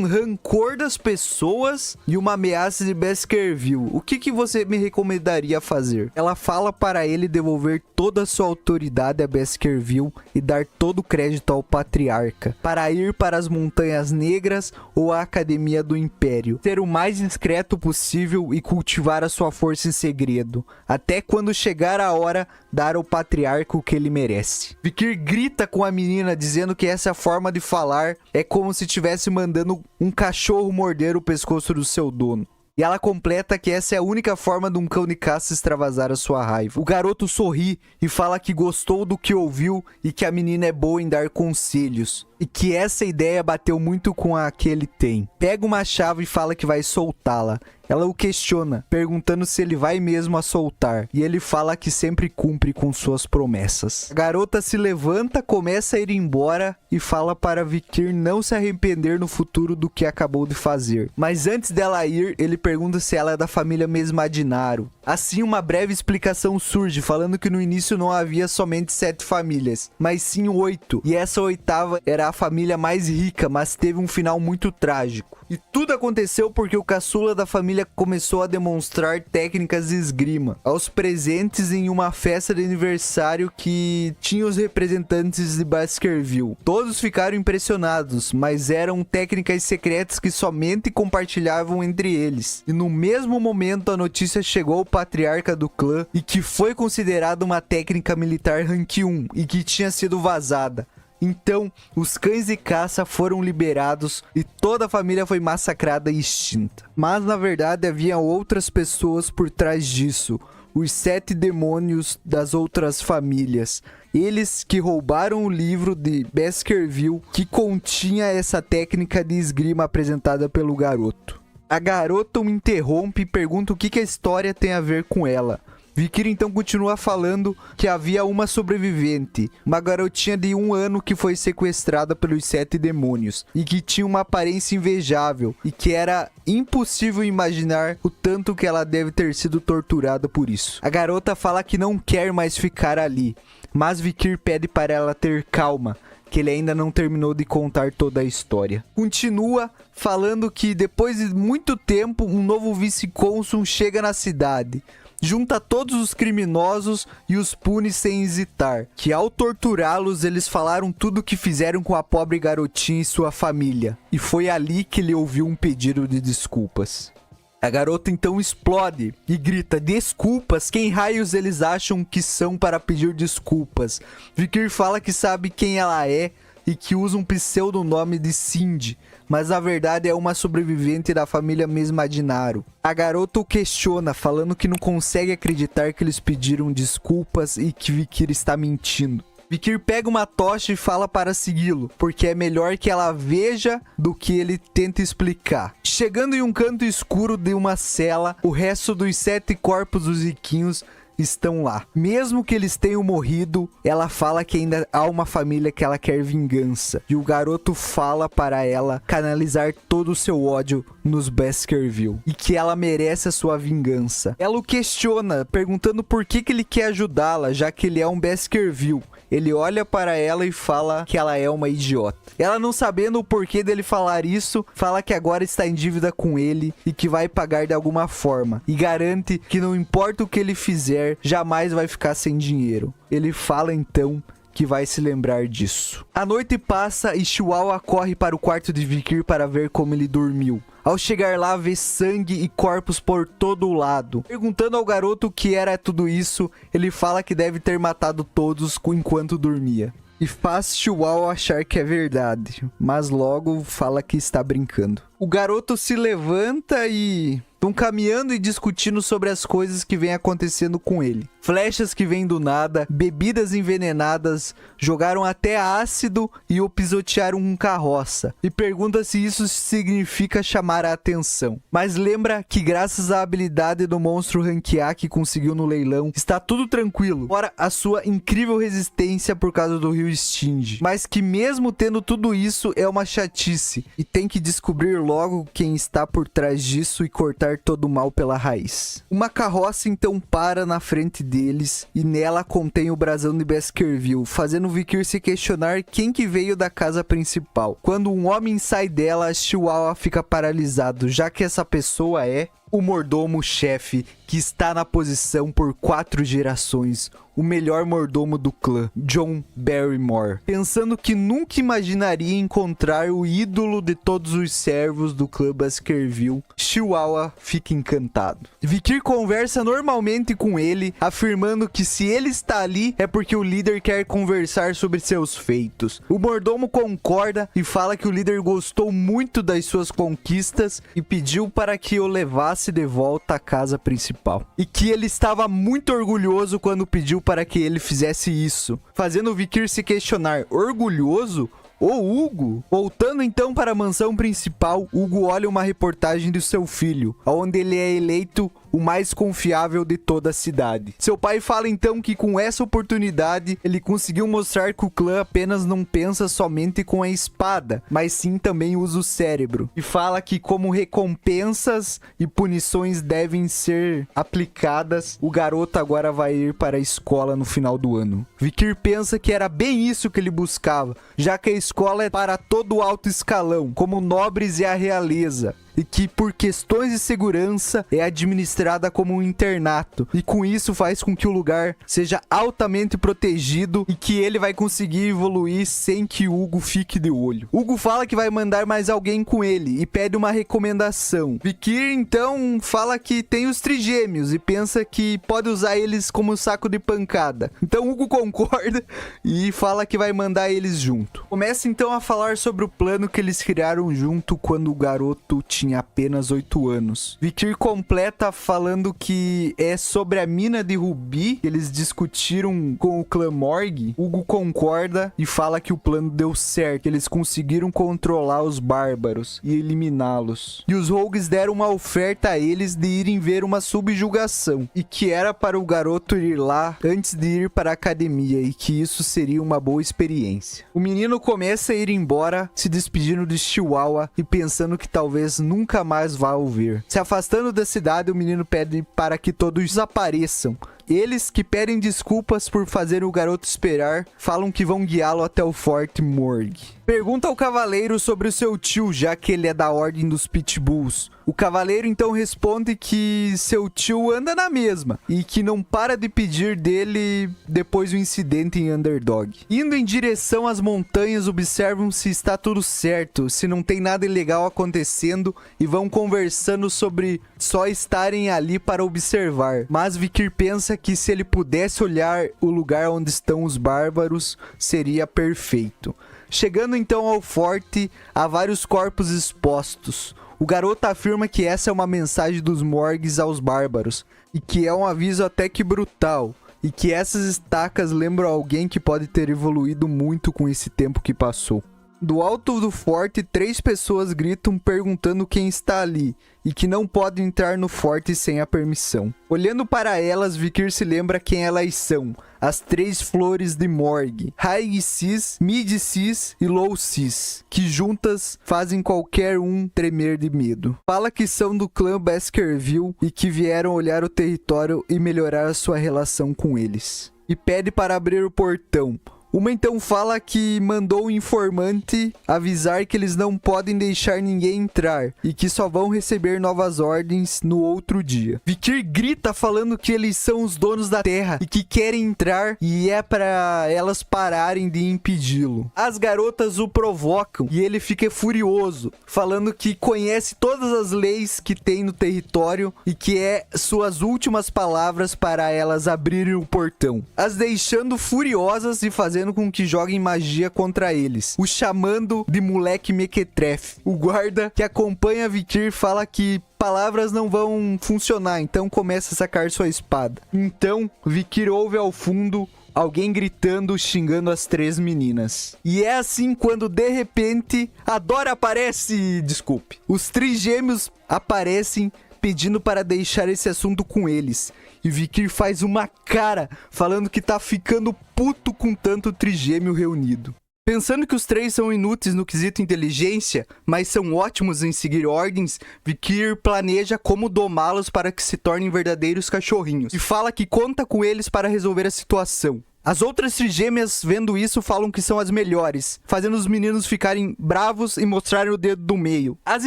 [SPEAKER 1] rancor das pessoas e uma ameaça de Baskerville. O que você me recomendaria fazer? Ela fala para ele devolver toda a sua autoridade a Baskerville e dar todo o crédito ao patriarca, para ir para as Montanhas Negras ou a Academia do Império, ser o mais discreto possível e cultivar a sua força em segredo, até quando chegar a hora, dar ao patriarca o que ele merece. Vikir grita com a menina, dizendo que essa forma de falar é como se estivesse mandando um cachorro morder o pescoço do seu dono. E ela completa que essa é a única forma de um cão de caça extravasar a sua raiva. O garoto sorri e fala que gostou do que ouviu e que a menina é boa em dar conselhos, e que essa ideia bateu muito com a que ele tem. Pega uma chave e fala que vai soltá-la. Ela o questiona, perguntando se ele vai mesmo a soltar, e ele fala que sempre cumpre com suas promessas. A garota se levanta, começa a ir embora e fala para Vikir não se arrepender no futuro do que acabou de fazer. Mas antes dela ir, ele pergunta se ela é da família Mesmadinaro. Assim, uma breve explicação surge, falando que no início não havia somente 7 famílias, mas sim 8, e essa 8ª era a família mais rica, mas teve um final muito trágico. E tudo aconteceu porque o caçula da família começou a demonstrar técnicas de esgrima aos presentes em uma festa de aniversário que tinha os representantes de Baskerville. Todos ficaram impressionados, mas eram técnicas secretas que somente compartilhavam entre eles. E no mesmo momento a notícia chegou ao patriarca do clã e que foi considerada uma técnica militar rank 1 e que tinha sido vazada. Então, os cães de caça foram liberados e toda a família foi massacrada e extinta. Mas, na verdade, havia outras pessoas por trás disso. os 7 demônios das outras famílias. Eles que roubaram o livro de Baskerville que continha essa técnica de esgrima apresentada pelo garoto. A garota o interrompe e pergunta o que a história tem a ver com ela. Vikir então continua falando que havia uma sobrevivente, uma garotinha de 1 ano que foi sequestrada pelos 7 demônios e que tinha uma aparência invejável e que era impossível imaginar o tanto que ela deve ter sido torturada por isso. A garota fala que não quer mais ficar ali, mas Vikir pede para ela ter calma, que ele ainda não terminou de contar toda a história. Continua falando que depois de muito tempo, um novo vice-cônsul chega na cidade, junta todos os criminosos e os pune sem hesitar, que ao torturá-los eles falaram tudo o que fizeram com a pobre garotinha e sua família, e foi ali que ele ouviu um pedido de desculpas. A garota então explode e grita: desculpas? Quem raios eles acham que são para pedir desculpas? Vikir fala que sabe quem ela é e que usa um pseudonome de Cindy, mas na verdade é uma sobrevivente da família Mesmadinaro. A garota o questiona, falando que não consegue acreditar que eles pediram desculpas e que Vikir está mentindo. Vikir pega uma tocha e fala para segui-lo, porque é melhor que ela veja do que ele tenta explicar. Chegando em um canto escuro de uma cela, o resto dos 7 corpos dos riquinhos estão lá. Mesmo que eles tenham morrido, ela fala que ainda há uma família que ela quer vingança. E o garoto fala para ela canalizar todo o seu ódio nos Baskerville e que ela merece a sua vingança. Ela o questiona, perguntando por que ele quer ajudá-la, já que ele é um Baskerville. Ele olha para ela e fala que ela é uma idiota. Ela, não sabendo o porquê dele falar isso, fala que agora está em dívida com ele e que vai pagar de alguma forma. E garante que não importa o que ele fizer, jamais vai ficar sem dinheiro. Ele fala então que vai se lembrar disso. A noite passa e Chihuahua corre para o quarto de Vikir para ver como ele dormiu. Ao chegar lá, vê sangue e corpos por todo o lado. Perguntando ao garoto o que era tudo isso, ele fala que deve ter matado todos enquanto dormia. E faz Chihuahua achar que é verdade, mas logo fala que está brincando. O garoto se levanta e estão caminhando e discutindo sobre as coisas que vem acontecendo com ele. Flechas que vêm do nada, bebidas envenenadas, jogaram até ácido e o pisotearam com carroça. E pergunta se isso significa chamar a atenção. Mas lembra que graças à habilidade do monstro ranquear que conseguiu no leilão, está tudo tranquilo. Fora a sua incrível resistência por causa do rio Stinge. Mas que mesmo tendo tudo isso é uma chatice. E tem que descobrir logo quem está por trás disso e cortar todo o mal pela raiz. Uma carroça então para na frente deles e nela contém o brasão de Baskerville, fazendo Vikir se questionar quem que veio da casa principal. Quando um homem sai dela, Chihuahua fica paralisado, já que essa pessoa é o mordomo-chefe, que está na posição por 4 gerações, o melhor mordomo do clã, John Barrymore. Pensando que nunca imaginaria encontrar o ídolo de todos os servos do clã Baskerville, Chihuahua fica encantado. Vikir conversa normalmente com ele, afirmando que se ele está ali é porque o líder quer conversar sobre seus feitos. O mordomo concorda e fala que o líder gostou muito das suas conquistas e pediu para que o levasse de volta à casa principal. E que ele estava muito orgulhoso quando pediu para que ele fizesse isso, fazendo o Vikir se questionar: orgulhoso? Ô Hugo? Voltando então para a mansão principal, Hugo olha uma reportagem do seu filho, onde ele é eleito o mais confiável de toda a cidade. Seu pai fala então que com essa oportunidade ele conseguiu mostrar que o clã apenas não pensa somente com a espada, mas sim também usa o cérebro. E fala que como recompensas e punições devem ser aplicadas, o garoto agora vai ir para a escola no final do ano. Vikir pensa que era bem isso que ele buscava, já que a escola é para todo o alto escalão, como nobres e a realeza, e que por questões de segurança é administrada como um internato, e com isso faz com que o lugar seja altamente protegido e que ele vai conseguir evoluir sem que Hugo fique de olho. Hugo fala que vai mandar mais alguém com ele e pede uma recomendação. Vikir então fala que tem os trigêmeos e pensa que pode usar eles como saco de pancada. Então Hugo concorda e fala que vai mandar eles junto. Começa então a falar sobre o plano que eles criaram junto quando o garoto tinha em apenas 8 anos. Vikir completa falando que é sobre a mina de Rubi que eles discutiram com o clã Morg. Hugo concorda e fala que o plano deu certo, que eles conseguiram controlar os bárbaros e eliminá-los. E os rogues deram uma oferta a eles de irem ver uma subjugação, e que era para o garoto ir lá antes de ir para a academia, e que isso seria uma boa experiência. O menino começa a ir embora, se despedindo de Chihuahua e pensando que talvez nunca mais vá o ver. Se afastando da cidade, o menino pede para que todos desapareçam. Eles, que pedem desculpas por fazer o garoto esperar, falam que vão guiá-lo até o Forte Morg. Pergunta ao cavaleiro sobre o seu tio, já que ele é da Ordem dos Pitbulls. O cavaleiro então responde que seu tio anda na mesma e que não para de pedir dele depois do incidente em Underdog. Indo em direção às montanhas, observam se está tudo certo, se não tem nada ilegal acontecendo, e vão conversando sobre só estarem ali para observar. Mas Vikir pensa que se ele pudesse olhar o lugar onde estão os bárbaros, seria perfeito. Chegando então ao forte, há vários corpos expostos. O garoto afirma que essa é uma mensagem dos Morgs aos bárbaros, e que é um aviso até que brutal, e que essas estacas lembram alguém que pode ter evoluído muito com esse tempo que passou. Do alto do forte, 3 pessoas gritam perguntando quem está ali, e que não podem entrar no forte sem a permissão. Olhando para elas, Vikir se lembra quem elas são: as 3 flores de Morg, High Sis, Mid Sis e Low Sis, que juntas fazem qualquer um tremer de medo. Fala que são do clã Baskerville e que vieram olhar o território e melhorar a sua relação com eles. E pede para abrir o portão. Uma então fala que mandou o informante avisar que eles não podem deixar ninguém entrar e que só vão receber novas ordens no outro dia. Vikir grita falando que eles são os donos da terra e que querem entrar, e é para elas pararem de impedi-lo. As garotas o provocam e ele fica furioso, falando que conhece todas as leis que tem no território e que é suas últimas palavras para elas abrirem o portão, as deixando furiosas e fazendo com que joguem magia contra eles, o chamando de moleque mequetrefe. O guarda que acompanha Vikir fala que palavras não vão funcionar, então começa a sacar sua espada. Então Vikir ouve ao fundo alguém gritando, xingando as 3 meninas. E é assim quando de repente a Dora aparece. Desculpe. Os trigêmeos aparecem pedindo para deixar esse assunto com eles. E Vikir faz uma cara falando que tá ficando puto com tanto trigêmeo reunido. Pensando que os 3 são inúteis no quesito inteligência, mas são ótimos em seguir ordens, Vikir planeja como domá-los para que se tornem verdadeiros cachorrinhos. E fala que conta com eles para resolver a situação. As outras trigêmeas, vendo isso, falam que são as melhores, fazendo os meninos ficarem bravos e mostrarem o dedo do meio, as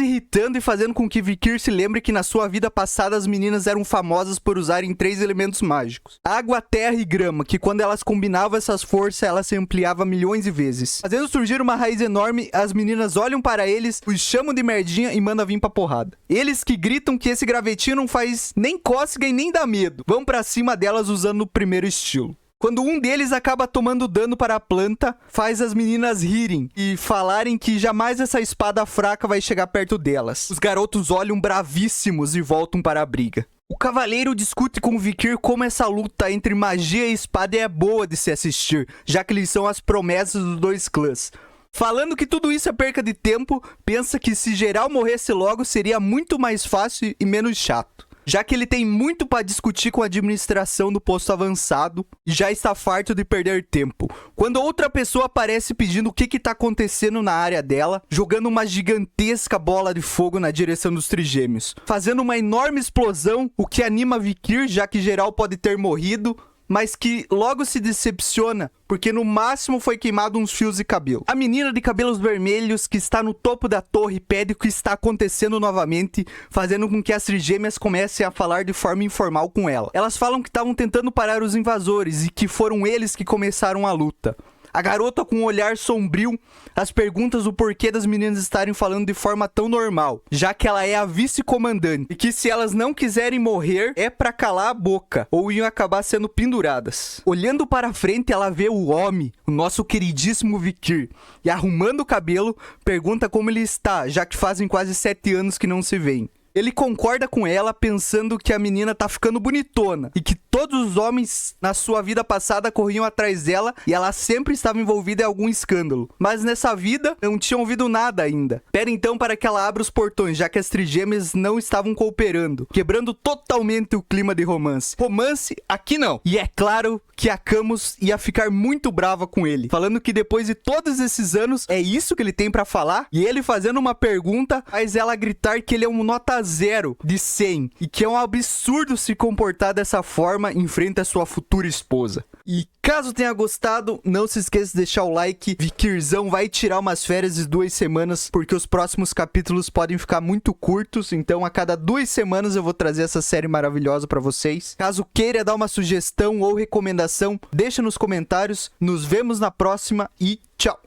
[SPEAKER 1] irritando e fazendo com que Vikir se lembre que na sua vida passada as meninas eram famosas por usarem 3 elementos mágicos: água, terra e grama, que quando elas combinavam essas forças, ela se ampliava milhões de vezes. Fazendo surgir uma raiz enorme, as meninas olham para eles, os chamam de merdinha e mandam vir pra porrada. Eles que gritam que esse gravetinho não faz nem cócega e nem dá medo, vão pra cima delas usando o primeiro estilo. Quando um deles acaba tomando dano para a planta, faz as meninas rirem e falarem que jamais essa espada fraca vai chegar perto delas. Os garotos olham bravíssimos e voltam para a briga. O cavaleiro discute com o Vikir como essa luta entre magia e espada é boa de se assistir, já que eles são as promessas dos 2 clãs. Falando que tudo isso é perca de tempo, pensa que se geral morresse logo seria muito mais fácil e menos chato, já que ele tem muito para discutir com a administração do posto avançado e já está farto de perder tempo. Quando outra pessoa aparece pedindo o que está acontecendo na área dela, jogando uma gigantesca bola de fogo na direção dos trigêmeos, fazendo uma enorme explosão, o que anima Vikir, já que geral pode ter morrido, mas que logo se decepciona, porque no máximo foi queimado uns fios de cabelo. A menina de cabelos vermelhos que está no topo da torre pede o que está acontecendo novamente, fazendo com que as trigêmeas comecem a falar de forma informal com ela. Elas falam que estavam tentando parar os invasores e que foram eles que começaram a luta. A garota com um olhar sombrio, as perguntas do porquê das meninas estarem falando de forma tão normal, já que ela é a vice-comandante, e que se elas não quiserem morrer, é pra calar a boca, ou iam acabar sendo penduradas. Olhando para frente, ela vê o homem, o nosso queridíssimo Vikir, e arrumando o cabelo, pergunta como ele está, já que fazem quase 7 anos que não se veem. Ele concorda com ela, pensando que a menina tá ficando bonitona e que todos os homens na sua vida passada corriam atrás dela e ela sempre estava envolvida em algum escândalo. Mas nessa vida não tinham ouvido nada ainda. Pede então para que ela abra os portões, já que as trigêmeas não estavam cooperando, quebrando totalmente o clima de romance. Romance aqui não. E é claro que a Camus ia ficar muito brava com ele, falando que depois de todos esses anos é isso que ele tem pra falar, e ele fazendo uma pergunta faz ela gritar que ele é um nota 0 de 100 e que é um absurdo se comportar dessa forma em frente à sua futura esposa. E caso tenha gostado, não se esqueça de deixar o like. Vikirzão vai tirar umas férias de 2 semanas, porque os próximos capítulos podem ficar muito curtos, então a cada 2 semanas eu vou trazer essa série maravilhosa pra vocês. Caso queira dar uma sugestão ou recomendação, deixa nos comentários. Nos vemos na próxima e tchau!